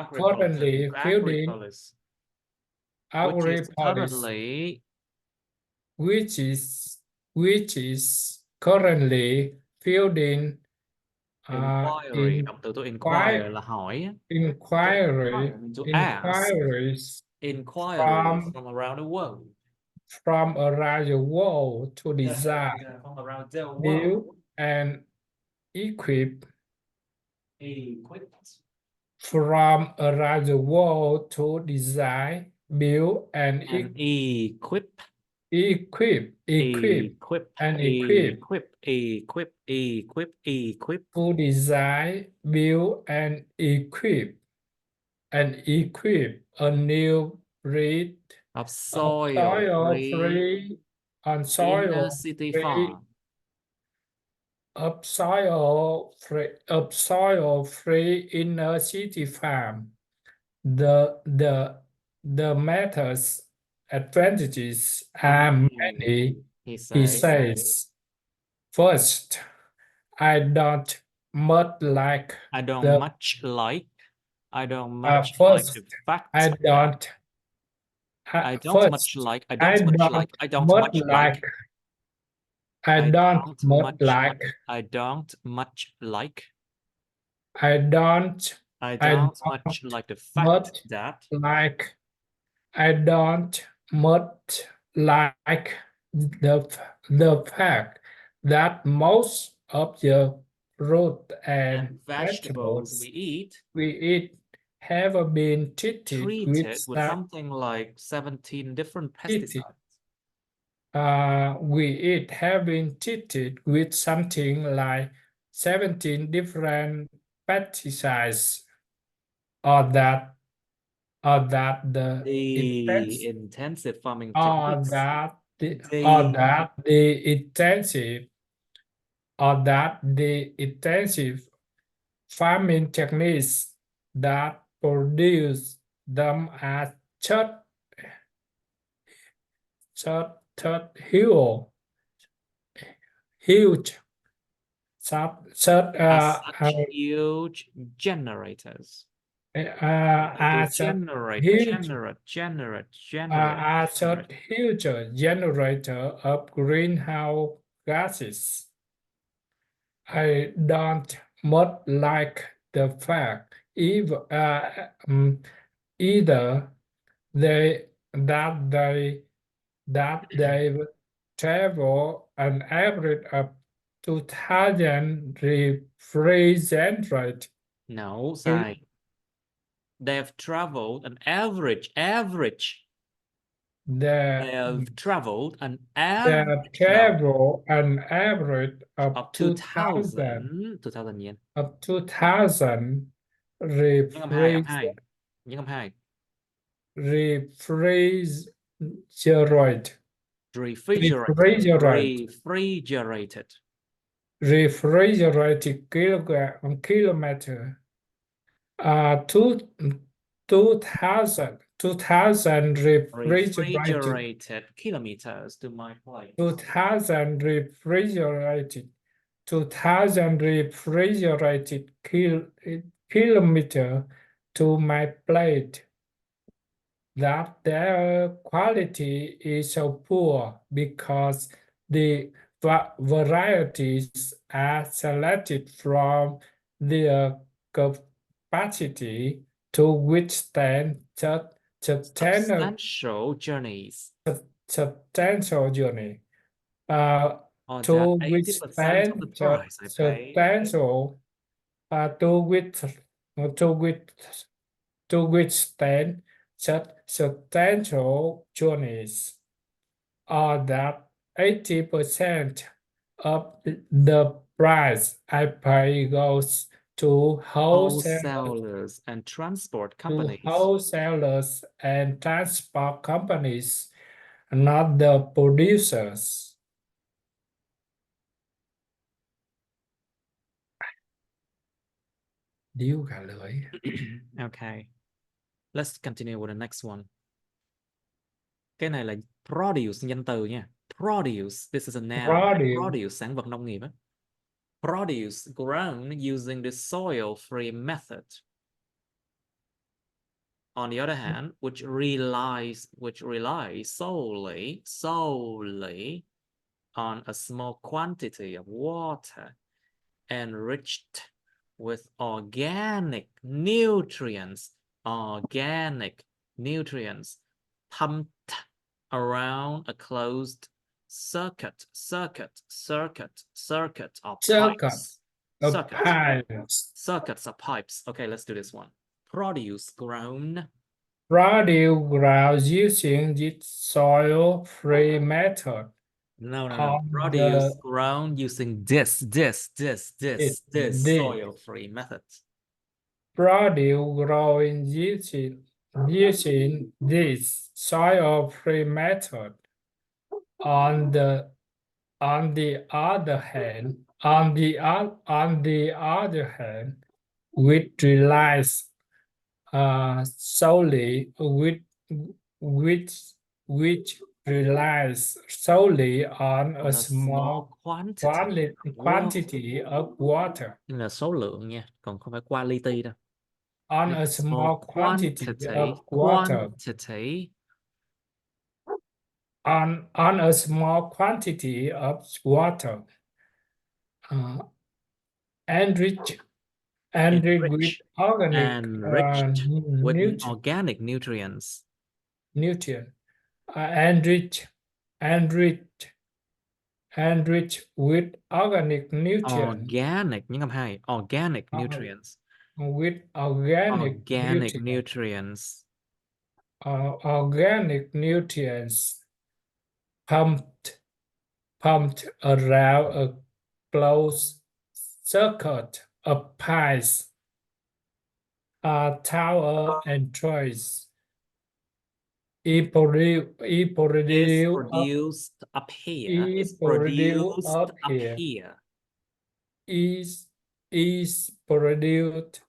currently fielding inquiry. Động từ tôi inquire là hỏi. Inquiries from around the world. To design, build, and equip. From around the world to design, build, and equip to design, build, and equip a new breed of soil-free city farm. Soil-free inner city farm. The method's advantages are many, he says. First, I don't much like the fact that I don't much like the fact that most of the fruit and vegetables we eat have been treated with something like 17 different pesticides. Have been treated with something like 17 different pesticides, or that the intensive farming techniques, the intensive farming techniques that produce them as huge generators. Huge generator of greenhouse gases. I don't much like the fact either they they travel an average of 2,000 refrigerant. No, sai. They've traveled an average. They've traveled an average. Travel an average Of 2000. 2000 yen. of 2,000 Nhấn âm 2, âm 2. Nhấn âm 2. refrigerant. Refrigerated kilometer. 2,000 Refrigerated kilometers to my place. 2,000 refrigerated 2,000 refrigerated kilometer to my plate. That their quality is so poor because the varieties are selected from their capacity to withstand substantial journeys. Substantial journey. Or To that 80% of the withstand price I paid. substantial to withstand substantial journeys, or that 80% of the price I pay goes to wholesalers and transport companies. Not the producers. Điếu cả lưỡi. Okay. Let's continue with the next one. Cái này là produce, danh từ nha. Produce, this is a noun. Produce, sản vật nông nghiệp á. Produce grown using the soil-free method. On the other hand, which relies solely on a small quantity of water enriched with organic nutrients, pumped around a closed circuit of pipes. Circuits of pipes. Okay, let's do this one. Produce grown using the soil-free method. No. Produce grown using this soil-free method. Produce grown using this soil-free method. On the other hand, which relies solely on a small quantity of water. Là số lượng nha, còn không phải quality đâu. On a small quantity of water. On a small quantity of water. Enriched with organic nutrients. Enriched with organic nutrients. Organic, nhấn âm 2. Organic nutrients. With organic nutrients. Organic nutrients pumped around a closed circuit of pipes, tower and trays. Is produced up here. Is produced up here. Is produced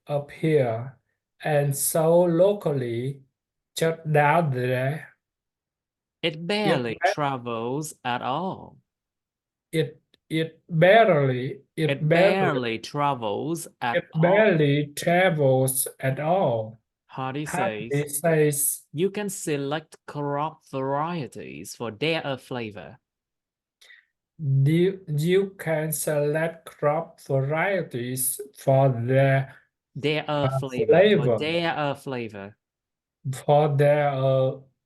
up here and so locally shut down there. It barely travels at all. It barely travels at all. Hardy says you can select crop varieties for their flavor. You can select crop varieties for their Their flavor. For flavor. their flavor.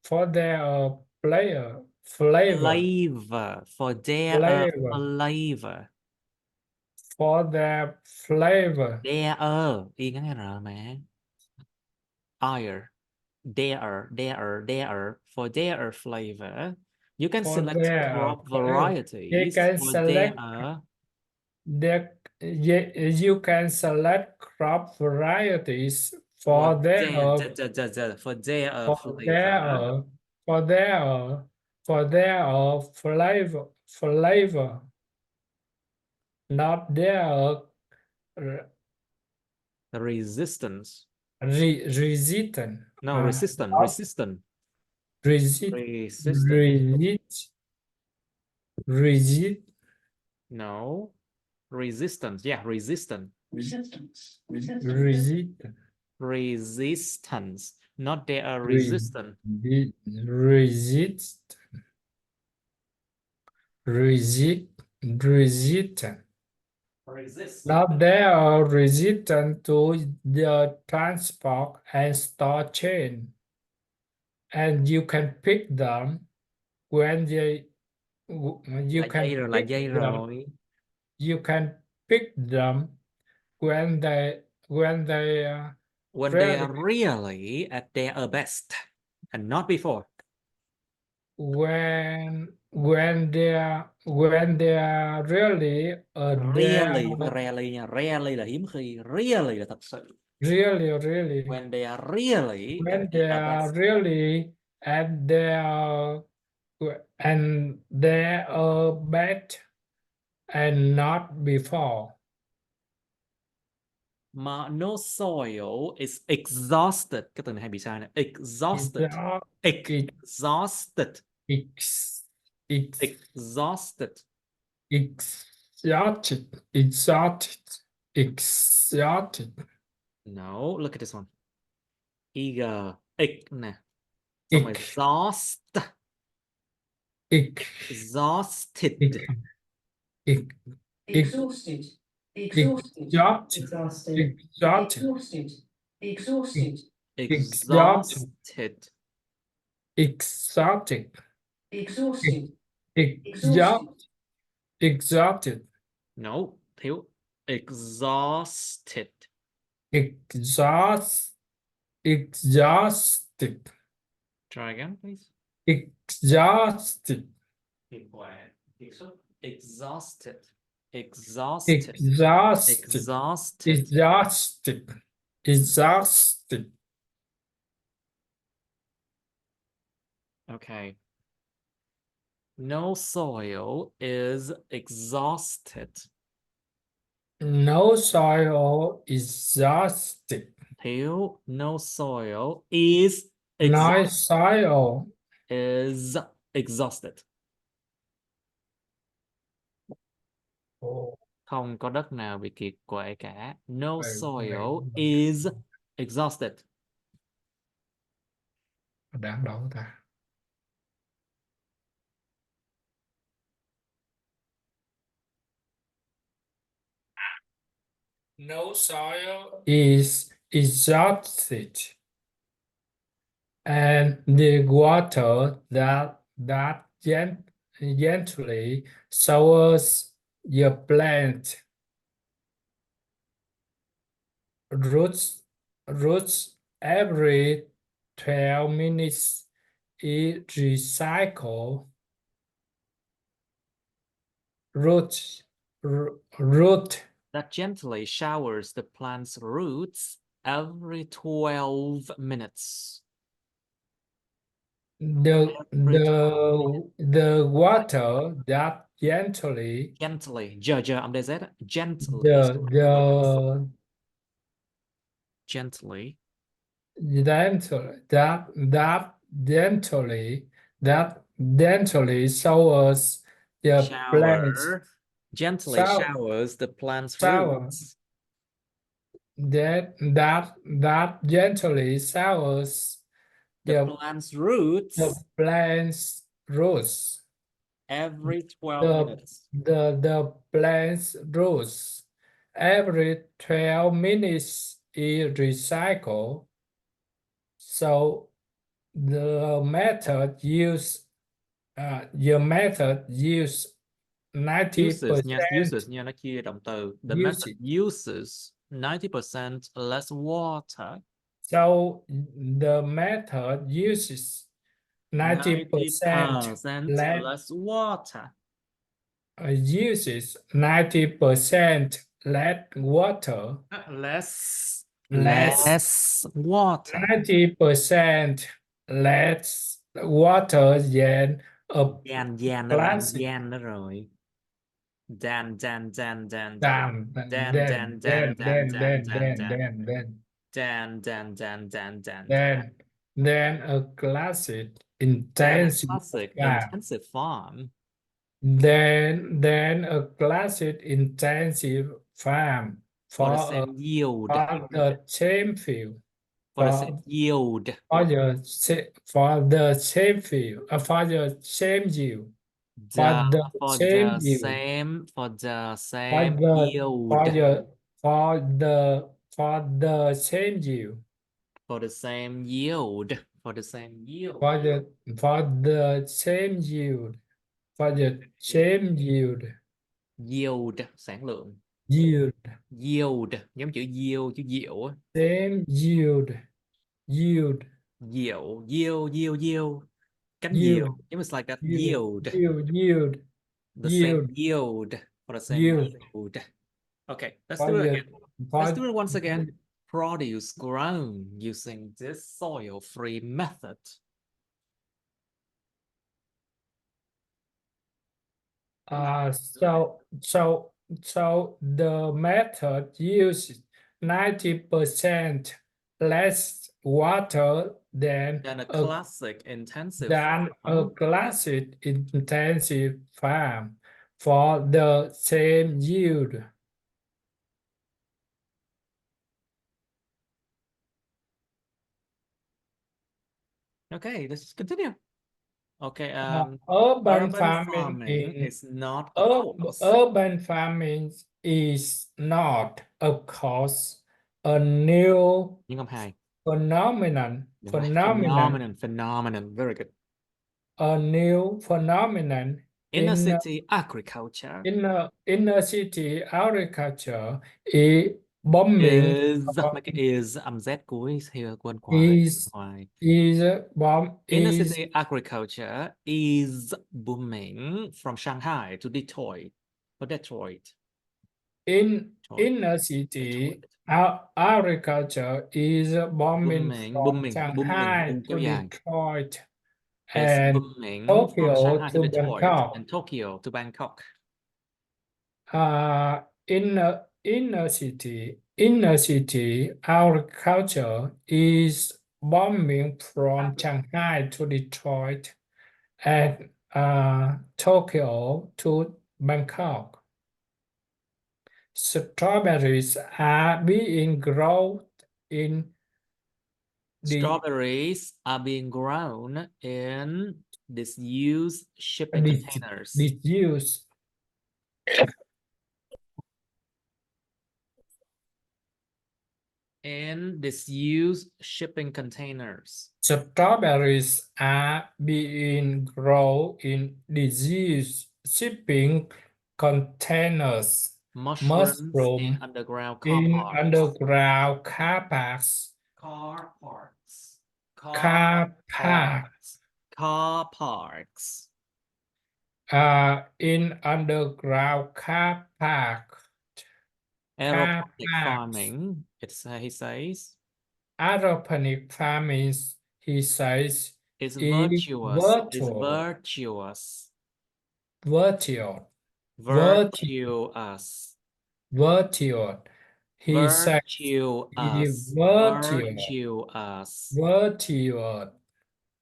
For their flavor. Flavor. For their Flavor. flavor. For their flavor. Their. Y ngắn R mà. Their. Their. For their flavor. You can For select their crop flavor. They varieties can for their. select you can select crop varieties For for their for their for flavor. their for their for their flavor, not their Resistance. resistant. No, resistant. Not Resistant. resist Resistant. resist resist No. Resistance. Yeah, resistant. Resistance. resistant Resistance. Not they are resist resistant. resist resistant. Resist. Now they are resistant to the transport and store chain, and you can pick them when you Là can dây rồi, là pick dây them. rồi. You can pick them when they When they are really really at their best and not before. when they are really Really, phải rarely nha. Rarely là hiếm khi. Really là thật sự. really When they are really when at they their are best. really at their and they are bad and not before. Mà no soil is exhausted. Cái từ này hay bị sai này. Exhausted. Exhausted. Exhausted. Exhausted. No, look at this one. Eager. Nè. Xong rồi exhaust. Exhausted. Exhausted. Exhausted. Exhausted. Exhausted. Exhausted. Exhausted. Exhausted. Exhausted. Exhausted. No, thiếu. Exhausted. Exhausted. Try again, please. Exhausted. Exhausted. Exhausted. Exhausted. Exhausted. Okay. No soil is exhausted. No soil exhausted. Thiếu. No soil is No soil is exhausted. Không có đất nào bị kiệt quệ cả. No soil is exhausted. đáng đón ta. No soil is exhausted, and the water that gently showers your plant roots every 12 minutes is recycled. Root That gently showers the plant's roots every 12 minutes. the water that gently Giờ âm DZ á. Gently that gently showers the plants gently showers the plant's roots. That gently showers the plant's roots. The plant's roots. Every 12 The minutes. the plants roots every 12 minutes is recycled. So the method your method use 90% Uses nha, nó chia động từ. The method uses 90% less water. So the method uses 90% less water. Uses 90% less water. Less water. 90% less water than a Gian nó ra plastic. gian đó rồi. Dan. Then a classic intensive farm. Then a classic intensive farm For the same yield. for the same field. For the same yield. For the same field. For the same yield. For the same yield. For the same yield. For the same yield. For the same yield. For the same yield. For the same yield. Yield, sản lượng. Yield. Yield, giống chữ yield, chữ diệu á. Same yield. Yield. Yield. Cánh Yield. diều. It's like that. Yield. Yield. The same yield. For the same yield. Okay, let's do it again. Let's do it once again. Produce grown using this soil-free method. So the method uses 90% less water than a classic intensive farm for the same yield. Okay, let's continue. Okay, urban farming is not urban farming is not, of course, a new phenomenon. Very good. A new phenomenon inner city agriculture. Inner city agriculture is booming. Mấy cái is âm z cuối quên hoài. Inner city agriculture is booming from Shanghai to Detroit. Inner city agriculture is booming from Shanghai to Detroit. And Tokyo to Bangkok. And Tokyo to Bangkok. Inner city agriculture is booming from Shanghai to Detroit and Tokyo to Bangkok. Strawberries are being grown in Strawberries are being grown in disused shipping containers. In disused shipping containers. Strawberries are being grown in disused shipping containers. Mushrooms in underground car parks. In underground car park. Aeroponic farming, he says. Aeroponic farming, he says, is virtuous. He says virtuous.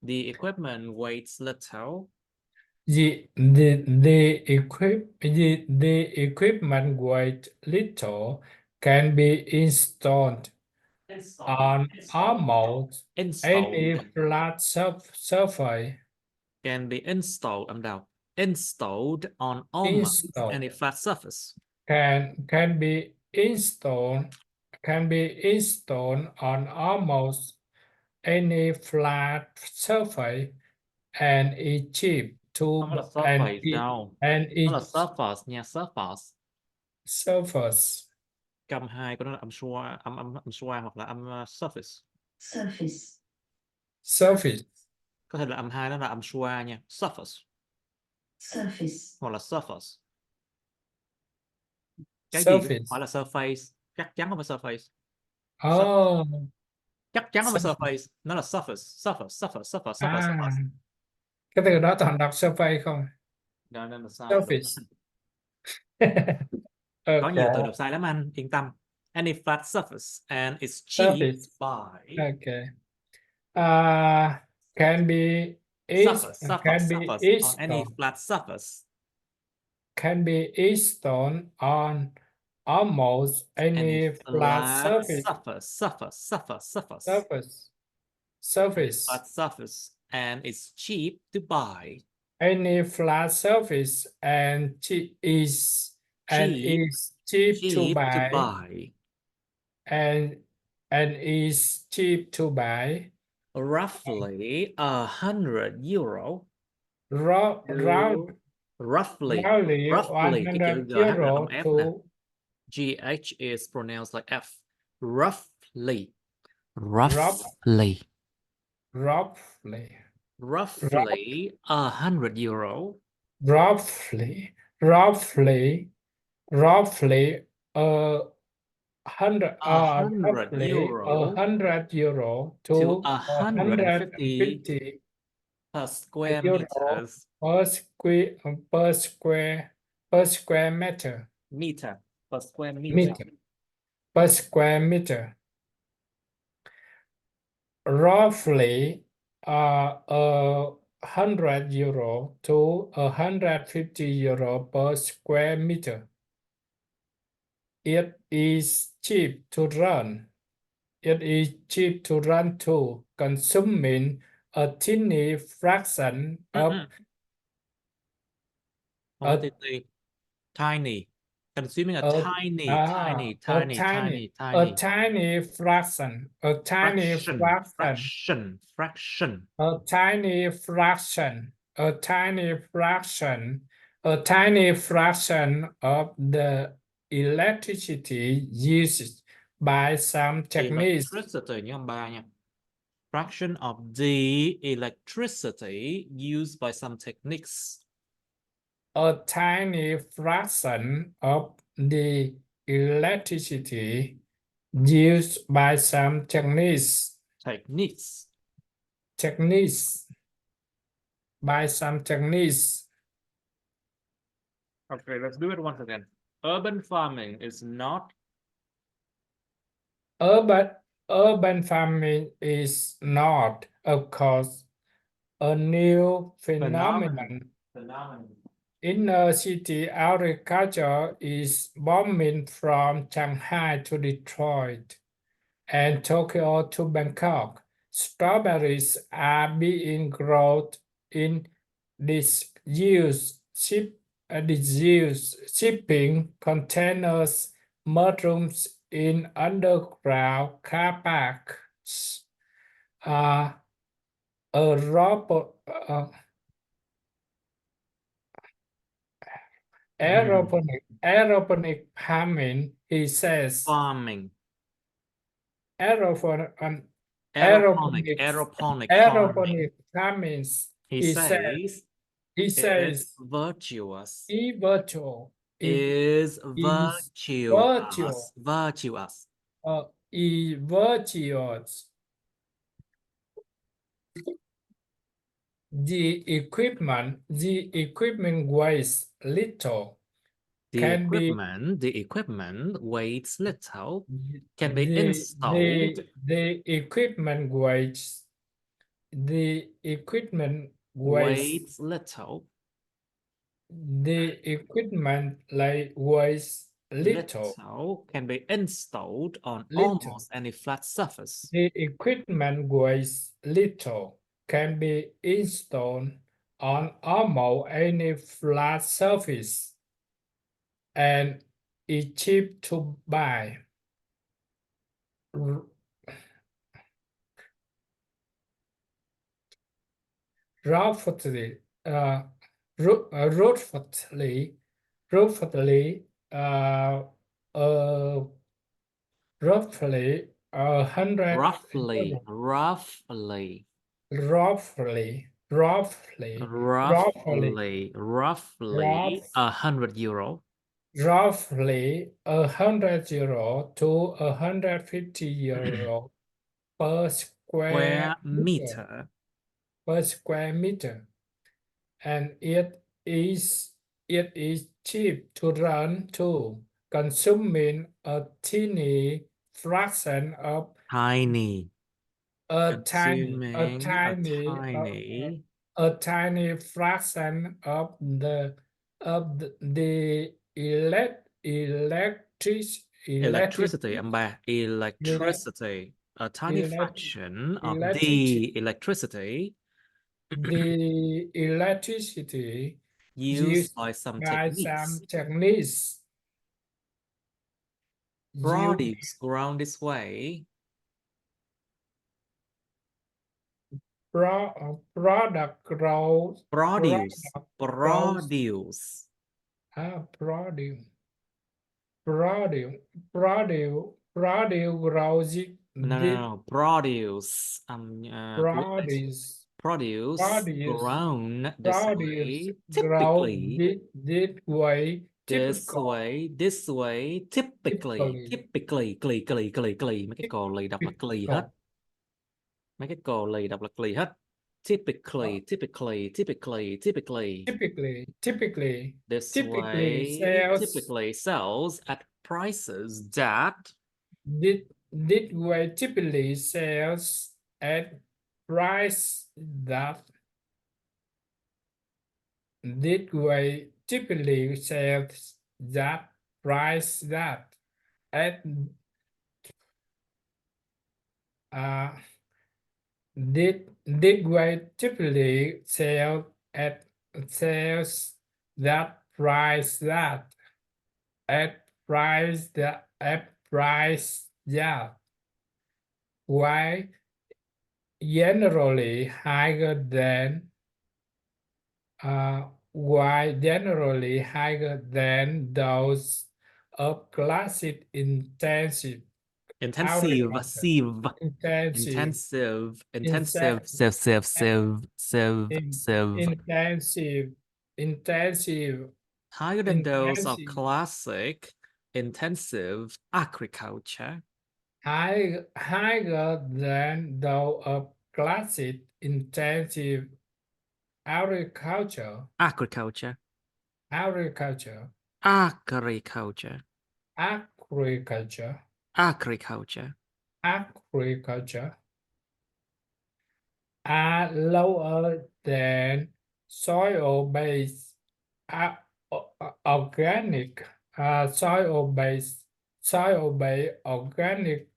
The equipment weighs little. The equipment weight little can be installed on almost any flat surface. Can be installed âm đọc. installed on almost Installed. any flat surface. Can be installed on almost any flat surface and is cheap to Không phải là and surface it, đâu. and Nó là its surface nha, surface. surface. Cầm 2 của nó là âm xoa, âm xoa hoặc là âm surface. Surface. Surface. Có thể là âm 2 nó là âm xoa nha, surface Surface. hoặc là surface. Cái gì cũng Surface. phải là surface, chắc chắn không phải surface. Oh, Chắc chắn không phải surface. surface, nó là surface. À, cái từ đó toàn đọc surface không? Nên là sai. Surface. Có nhiều từ Okay. đọc sai lắm anh, yên tâm. Any flat surface and it's cheap Surface. by. Okay. Can be Surface on any installed. flat surface. Can be installed on almost any flat surface. Surface. Flat surface and it's cheap to buy. Any flat surface and is cheap to buy. And is cheap to buy. Roughly 100 euro. Roughly Cái chữ 100 GH là euro âm F to nè. GH is pronounced like F. Roughly 100 euro. Roughly 100 euro to 150 per square euro meters. per square meter. Per square meter. Meter. Per square meter. Roughly 100 euro to 150 euro per square meter. It is cheap to run. It is cheap to run too, consuming a tiny fraction of tiny. Consuming a tiny fraction. A tiny fraction. A tiny fraction. A tiny fraction. A tiny fraction of the electricity used by some techniques. Electricity nhé ông ba nha. Fraction of the electricity used by some techniques. A tiny fraction of the electricity used by some techniques. By some techniques. Okay, let's do it once again. Urban farming is not. Urban farming is not, of course, a new phenomenon. Inner city agriculture is booming from Shanghai to Detroit and Tokyo to Bangkok. Strawberries are being grown in disused shipping containers, mushrooms in underground car parks. Aeroponic farming, he says. Farming. Aeroponic farming. He says virtuous. Virtuous. The equipment weighs little. The equipment weighs little. Can be installed. The equipment weighs little. The equipment weighs little. Can be installed on almost any flat surface. The equipment weighs little. Can be installed on almost any flat surface and is cheap to buy. Roughly, roughly, uh, uh, roughly 100 Roughly, roughly, roughly, roughly, roughly, roughly 100 euro. roughly 100 euro to 150 euro per Square meter. per square meter, and it is cheap to run too, consuming a tiny fraction of Tiny. a Consuming a tiny tiny. a tiny fraction of the Electricity, âm 3. Electricity. A tiny fraction of the electricity the electricity used by some techniques. Produce grown this way. Product grows. Produce. Produce. Produce grows. No. Produce. Produce grown this way. Typically. This way. Typically. Mấy cái cồ lì đọc là cli hết. Mấy cái cồ lì đọc là cli hết. Typically. This way typically sells at prices that This way typically sells at price that this way typically sells that price that at this way typically sells that price that at price that why generally higher than those of classic intensive higher than those of classic intensive agriculture. Higher than those of classic intensive agriculture. Agriculture. Are lower than soil-based organic organic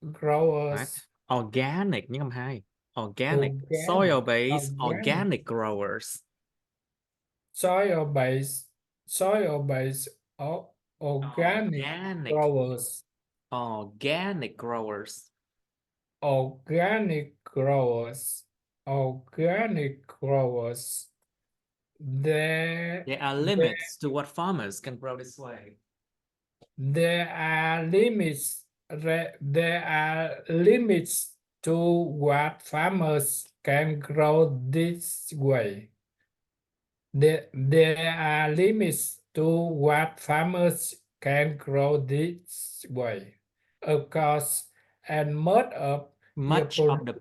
growers Right. Organic nhưng không hai. Organic. Soil-based organic growers. Soil-based organic growers. Organic growers. There are limits to what farmers can grow this way. There are limits to what farmers can grow this way. There are limits to what farmers can grow this way. Of course, and much of the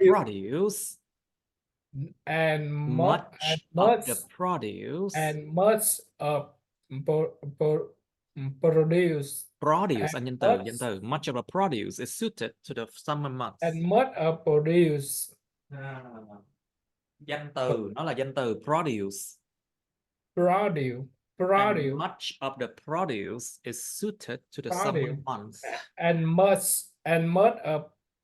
produce anh danh từ much of the produce is suited to the summer months. And much of produce. Danh từ nó là danh từ produce. And much of the produce is suited to the summer months. And much of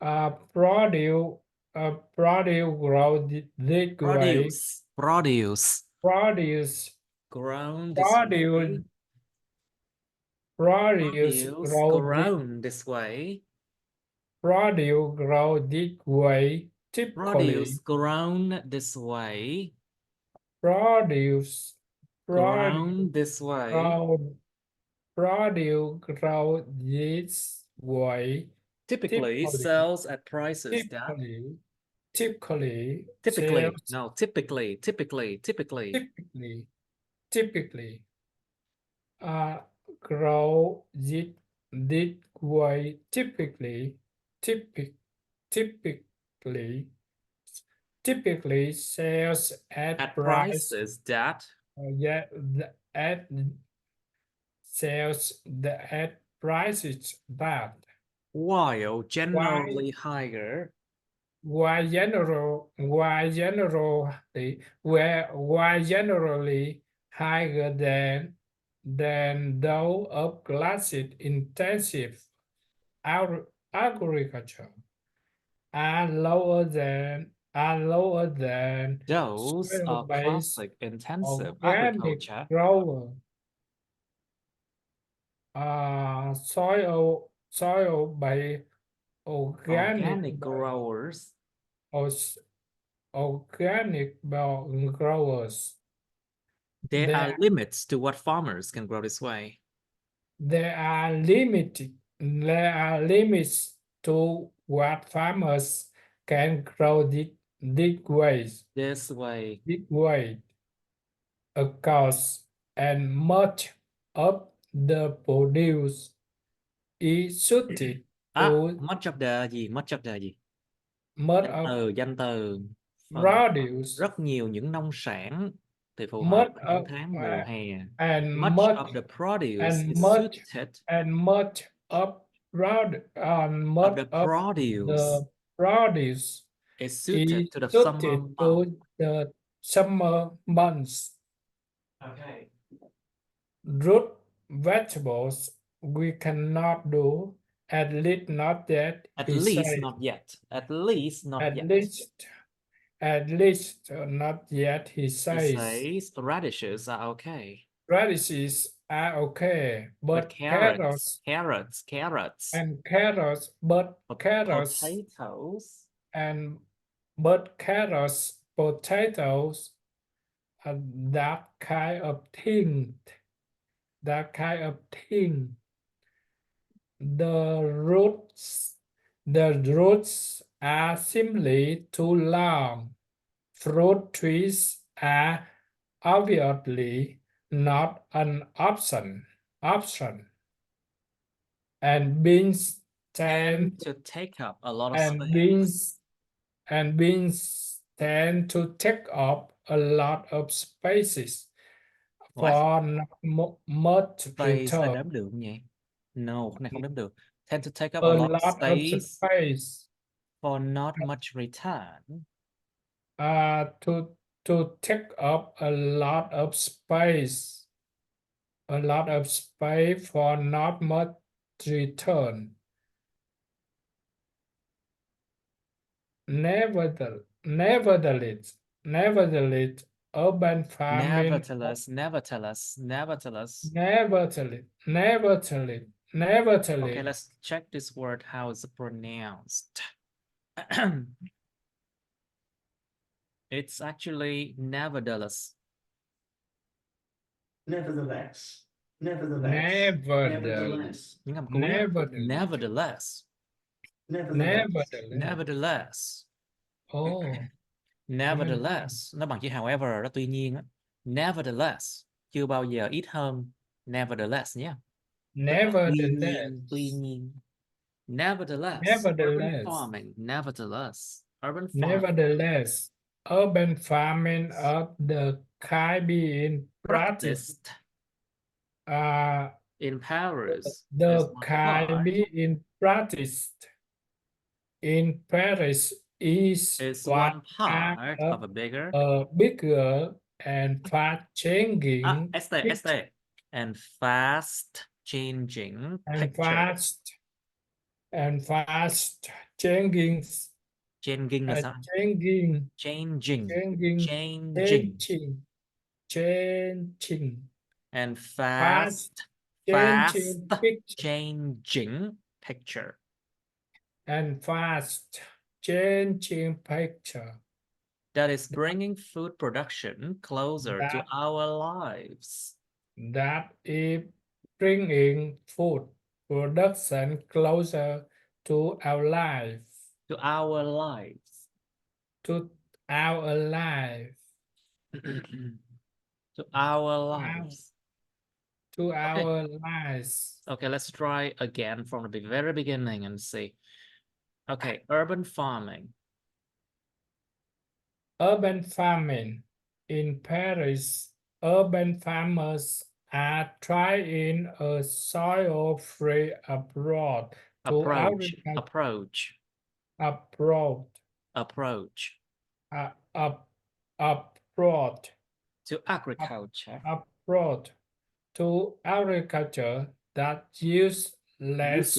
Produce grow this way. Produce. Produce Grown this way. Produce Grown this way. Produce grow this way. Produce Typically, grown this way. produce Grown this way. Produce grow this way. Typically sells at prices that. Typically, Typically. sales No, typically. typically grow this way. Typically sales at prices that. at sales at prices that. While generally higher. Why generally higher than those of classes intensive agriculture are lower than those are soil-based classic intensive organic agriculture. grower. Soil-based organic growers. Organic growers. There are limits to what farmers can grow this way. There are limits to what farmers can grow this way. Of course, and much of the produce is suited to much of the gì? Danh từ. produce. Rất nhiều những nông sản thì phù hợp với những tháng mùa hè. Much of the produce is suited. And much of the produce is suited to the summer months. Okay. Root vegetables we cannot do, at least not yet. At least not yet, he says. He says radishes are okay. But carrots. And carrots, potatoes, that kind of thing. The roots are simply too long. Fruit trees are obviously not an option. And beans tend to take up a lot of space. Beans tend to take up a lot of spaces. For not much return. Đếm được không nhỉ? No, cái này không đếm được. Tend to take up a lot of space. For not much return. To take up a lot of space. For not much return. Nevertheless, urban farming. Nevertheless. Okay, let's check this word, how it's pronounced. It's actually nevertheless. Nevertheless. Oh. Nevertheless, nó bằng chữ however đó, tuy nhiên á. Nevertheless, chưa bao giờ ít hơn nevertheless nhé. Tuy nhiên. Nevertheless, urban farming. Urban farming of the kind being practiced in Paris. The kind being practiced in Paris is one part of a bigger and fast changing and fast changing fast changing, Changing là sao? changing, Changing. changing, Changing. changing, And fast, fast. changing picture, Changing picture. and fast, changing picture. That is bringing food production closer to our lives. That is bringing food production closer to our life. To our lives. To our life. To our lives. To our lives. Okay, let's try again from the very beginning and see. Okay, urban farming. Urban farming. In Paris, urban farmers are trying a soil-free approach to agriculture. Approach. To agriculture. Approach to agriculture that uses less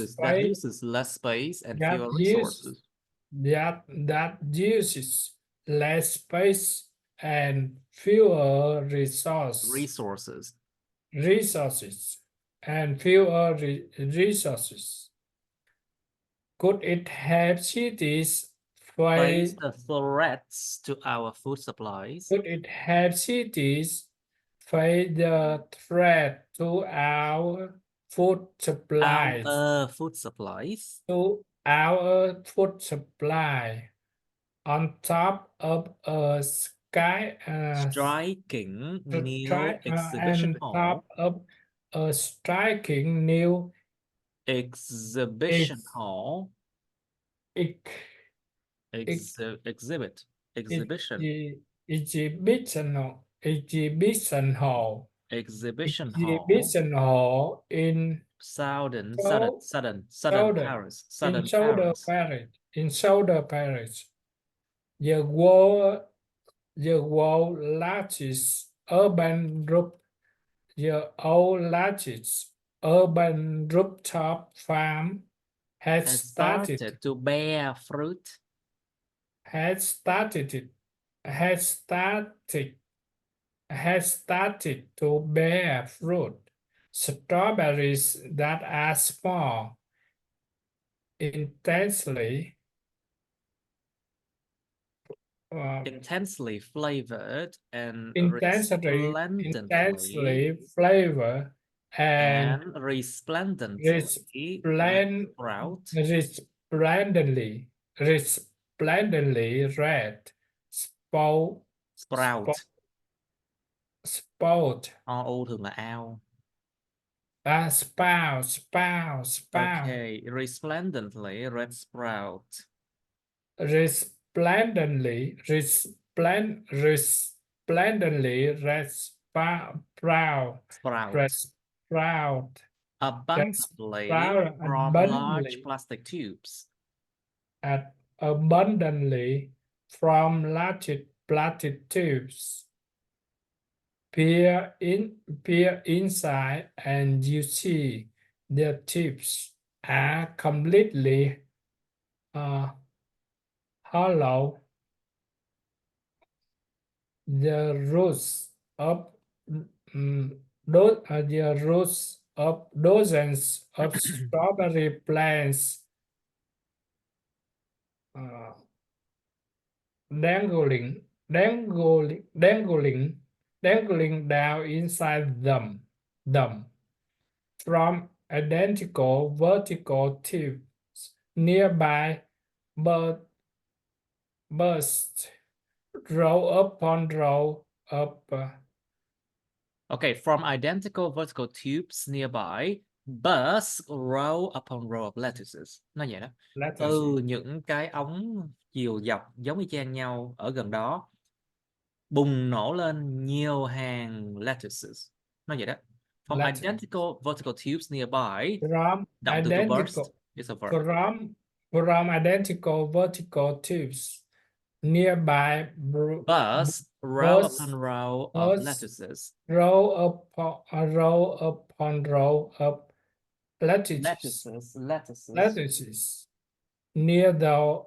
space and fewer resources. That uses less space and fewer resources and fewer resources. Could it help cities face the threats to our food supplies? Could it help cities face the threat to our food supplies? Our food supplies. To our food supply on top of a striking new exhibition hall. Top of a striking new exhibition hall. Exhibition hall in southern Paris. In southern Paris. The world largest urban rooftop farm has started to bear fruit. Has started to bear fruit. Strawberries that are small, intensely flavored and intensely flavored and resplendently red spout. O thường là ao. Spout. Okay, resplendently red sprout. Resplendently red sprout. Abundantly from large plastic tubes. Abundantly from large plastic tubes. Peer inside and you see the tubes are completely hollow. The roots of dozens of strawberry plants dangling down inside them from identical vertical tubes nearby, but burst row upon row up. Okay, from identical vertical tubes nearby, burst row upon row of lettuces. Nó vậy đó. Từ những cái ống chiều dọc giống y chang nhau ở gần đó, bùng nổ lên nhiều hàng lettuces. Nó vậy đó. From identical vertical tubes nearby. From identical vertical tubes nearby, burst row upon row of lettuces. Row upon row of lettuces. Near those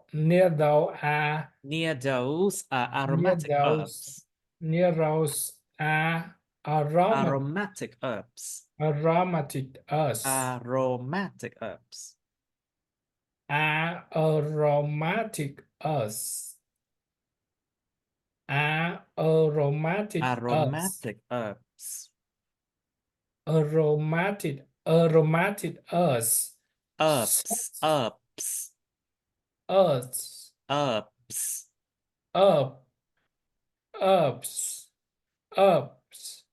are Near those are near aromatic those herbs. near those are aromatic Aromatic herbs. aromatic herbs. Aromatic herbs. Aromatic herbs. Aromatic herbs. Aromatic herbs. Aromatic herbs. Herbs. Herbs. Herbs. Herbs. Herb. Herbs. Herbs.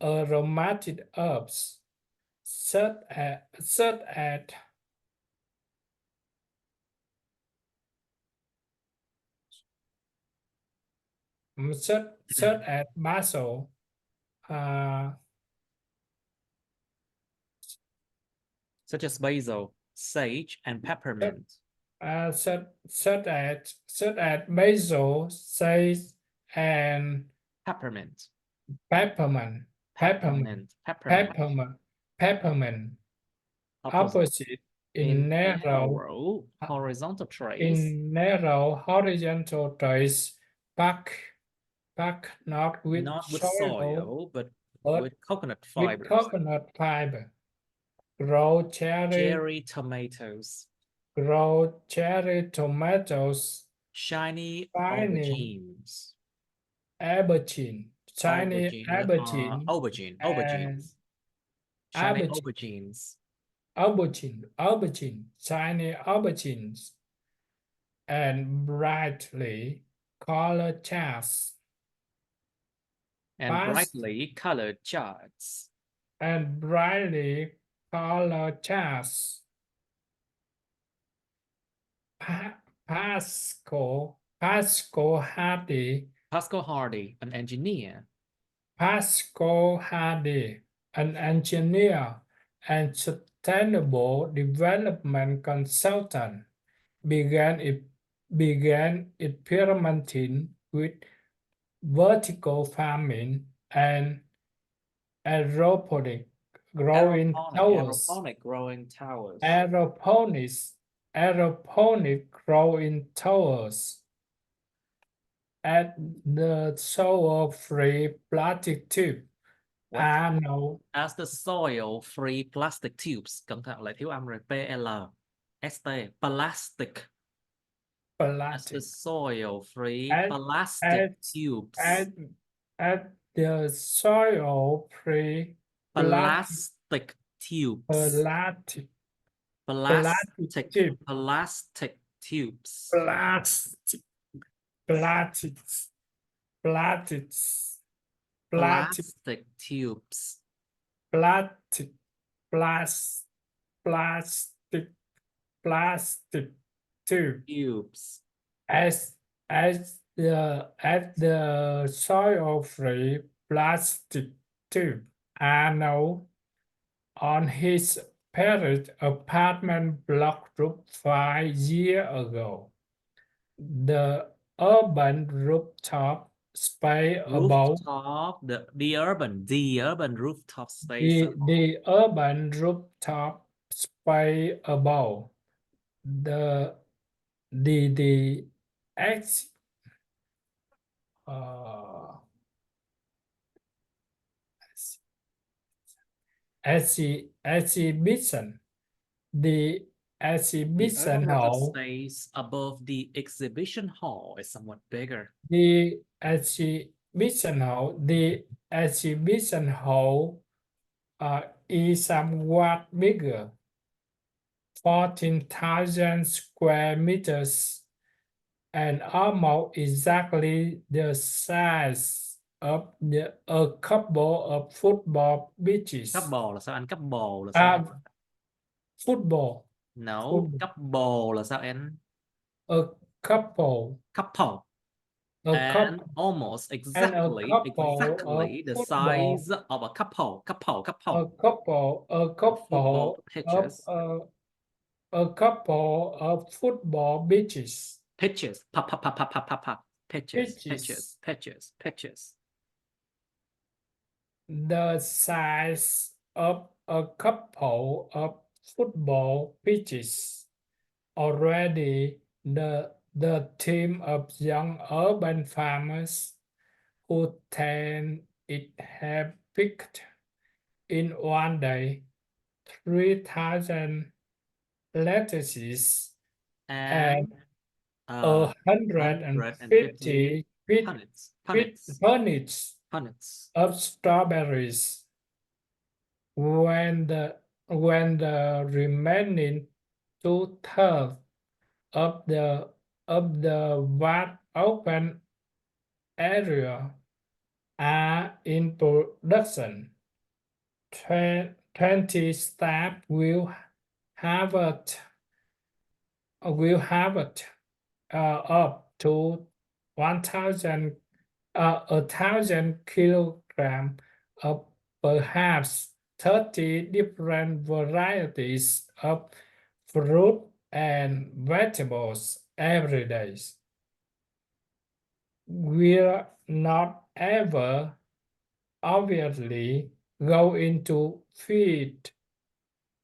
Aromatic herbs. Such as such as basil. Such as basil, sage, and peppermint. Such as basil, sage, and Peppermint. peppermint. Peppermint. Peppermint. Peppermint. Opposite in in narrow horizontal trace. in narrow horizontal trace. Bark not with soil, but with coconut with fibers. coconut fiber. Grow Cherry tomatoes. Grow cherry tomatoes. Shiny Shiny aubergines. aubergine. Shiny aubergine. Aubergines. Shiny aubergines. Aubergine. Shiny aubergines. And brightly colored charts. And brightly colored charts. And brightly colored charts. Pascal Hardy. Pascal Hardy, an engineer. Pascal Hardy, an engineer and sustainable development consultant, began experimenting with vertical farming and aeroponic growing towers. Aeroponic growing towers. Aeroponic growing towers. At the soil-free plastic tube. As the soil-free plastic tubes. Cẩn thận lại thiếu âm rồi. PL. ST. Plastic. As the soil-free plastic tubes. At the soil-free plastic tubes. Plastic tubes. Plastic tubes. Plastic tubes. As the soil-free plastic tube. Arnold, on his Paris apartment block roof 5 years ago. The urban rooftop space above. The urban rooftop space. The urban rooftop space above. The exhibition. The exhibition hall space above the exhibition hall is somewhat bigger. The exhibition hall is somewhat bigger. 14,000 square meters and almost exactly the size of a couple of football pitches. Couple là sao anh? Couple là sao? Football. No, couple là sao anh? A couple. And almost exactly the size of a couple. A couple of football pitches. Pitches. Pitches. The size of a couple of football pitches. already the team of young urban farmers who tend it have picked in one day 3,000 lettuces and and 150 punnets of strawberries. When the remaining 2/3 of the wide open area are in production, 20 staff will harvest up to 1,000 1,000 kilograms of perhaps 30 different varieties of fruit and vegetables every day. We're not ever obviously go into feed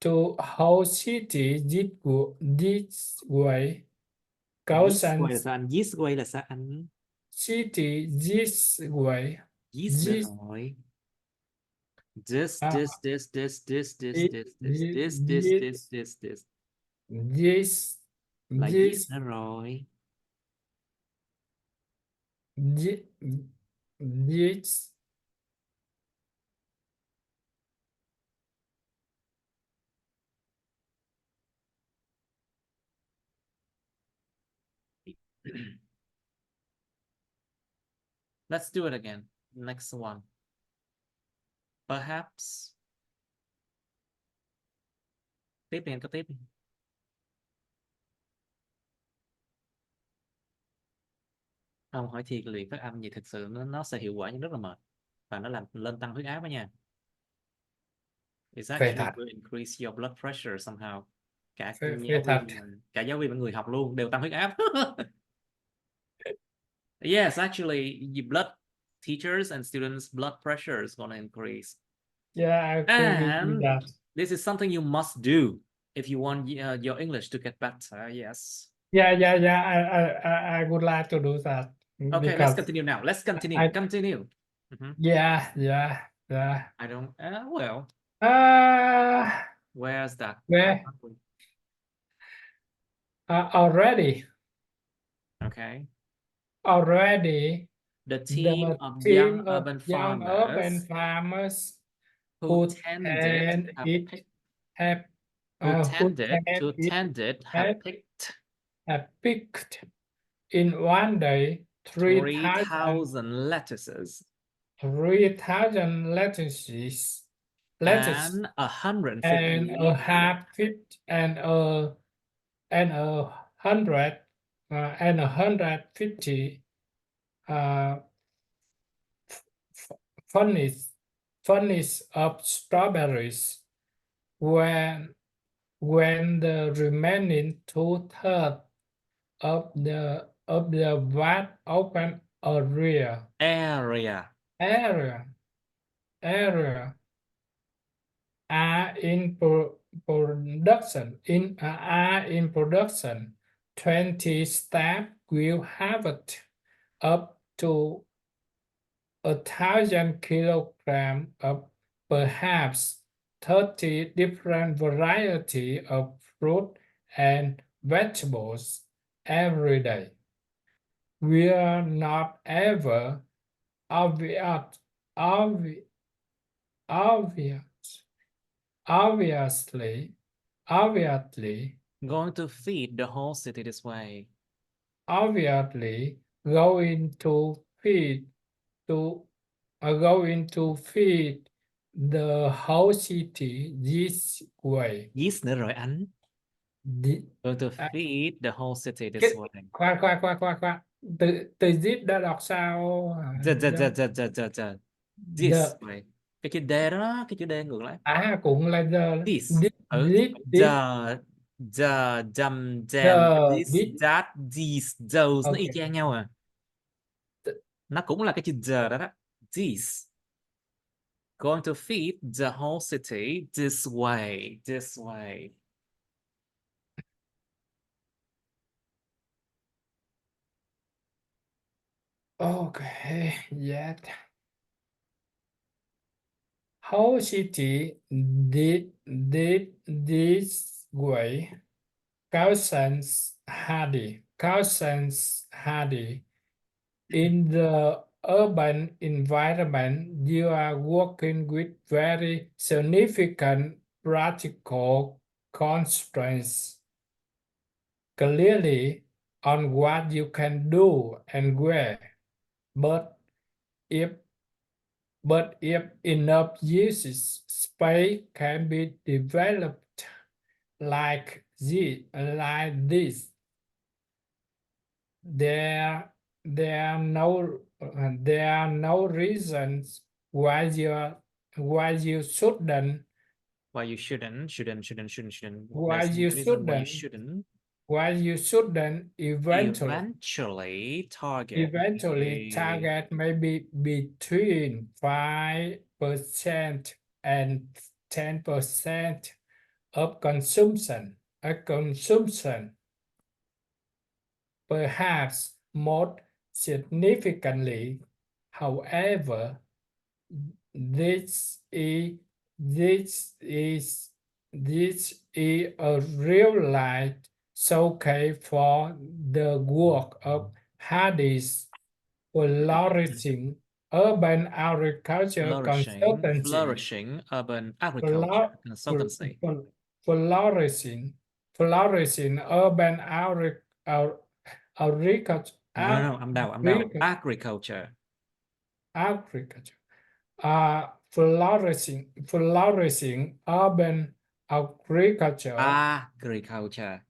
to whole city this way. This way là sao anh? This way là sao anh? City this way. This nữa rồi. This. This Là this nữa rồi. This Let's do it again. Next one. Perhaps. Tiếp đi, có tiếp đi. Không, hỏi thiệt, luyện phát âm gì thực sự nó sẽ hiệu quả nhưng rất là mệt. Và nó làm lên tăng huyết áp đó nha. It's actually will increase your blood pressure somehow. Cả giáo viên và người học luôn đều tăng huyết áp. Yes, actually, your teachers and students' blood pressure is going to increase. Yeah, I agree with that. This is something you must do if you want your English to get better. Yes. Yeah. I would like to do that. Okay, let's continue now. Let's continue. Continue. Yeah. I don't. Well. Where's that? Where? Already. Okay. Already. The team of young urban farmers who tended have picked in one day 3,000 lettuces. 3,000 lettuces. And 150 funnies of strawberries. When the remaining 2/3 of the wide open area are in production, 20 staff will have it up to 1,000 kilograms of perhaps 30 different varieties of fruit and vegetables every day. We are not ever obviously going to feed the whole city this way. Obviously going to feed the whole city this way. This nữa rồi anh. Going to feed the whole city this way. Khoan. Từ this đã đọc sao? This way. Cái chữ D đó, cái chữ D ngược lại. Cũng là the. This. The, this, that, these, those. Nó y chang nhau à. Nó cũng là cái chữ the đó. This. Going to feed the whole city this way. Okay, yet. How city did this way? Cousins Hardy. In the urban environment, you are working with very significant practical constraints. Clearly, on what you can do and where, but if enough uses space can be developed like this, there are no reasons why you shouldn't Why you shouldn't. why There's no you reason why you shouldn't shouldn't eventually target maybe between 5% and 10% of consumption. Perhaps more significantly, however, this is this is a real life showcase for the work of Hardy's flourishing urban agriculture consultancy. flourishing urban agriculture consultancy. Flourishing urban agriculture. No, I'm down. Agriculture. Agriculture. Flourishing urban agriculture. Agriculture.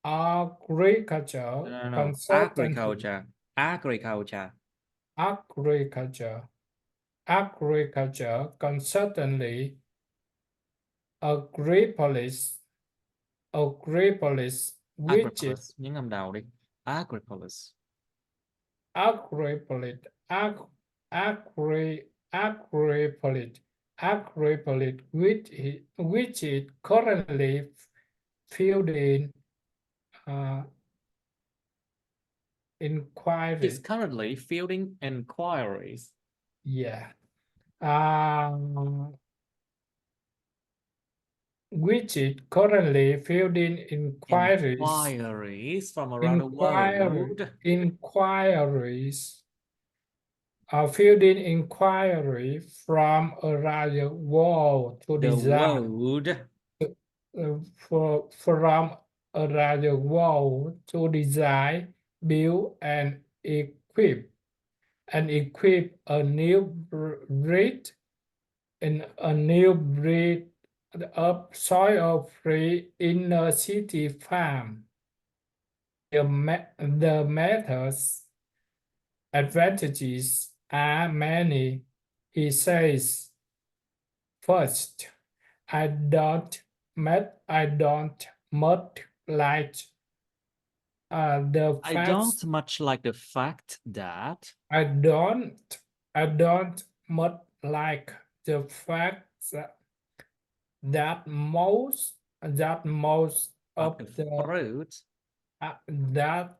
No. Consultancy. Agriculture. Agriculture consultancy. Agripolis, which is Agripolis. Nhấn âm đầu đi. Agripolis. Agripolis, which is currently fielding inquiries. Is currently fielding inquiries. Yeah. Which is currently fielding Inquiries from around the world. Inquiries. Fielding inquiry from around the world to design. From around the world to design, build, and equip a new breed of soil-free inner city farm. The method's advantages are many, he says. First, I don't much like the I don't much like the fact that I don't much like the fact that most of the fruit that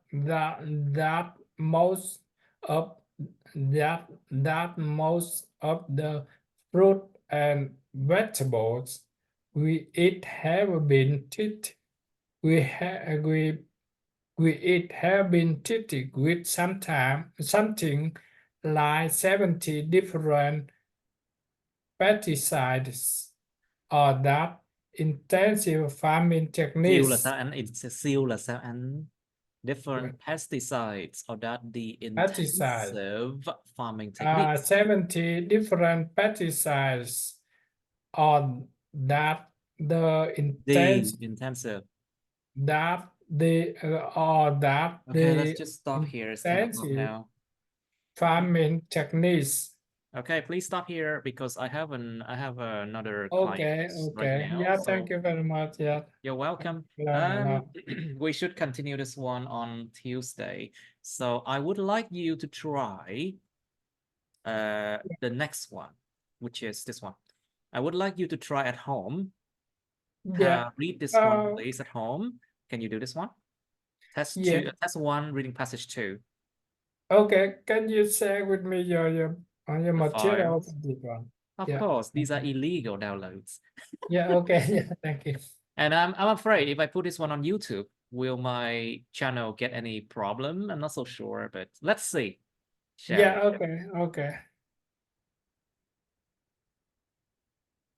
most of the fruit and vegetables we eat have been treated with something like 70 different pesticides or that intensive farming techniques. Siêu là sao anh? Different pesticides or that the intensive farming techniques. 70 different pesticides or that the intensive. Okay, let's just stop here. It's 10 o'clock now. Farming techniques. Okay, please stop here because I have another Okay, client right now. Yeah, so thank you very much. Yeah, you're welcome. We should continue this one on Tuesday. So I would like you to try the next one, which is this one. I would like you to try at home. Yeah. Read this one, please, at home. Can you do this one? Test 1, reading passage 2. Okay, can you share with me your material? files. for this one? Of Yeah. course, these are illegal downloads. Yeah, okay. Yeah, thank you. And I'm afraid if I put this one on YouTube, will my channel get any problem? I'm not so sure, but let's see. Shall Yeah, we? okay, okay.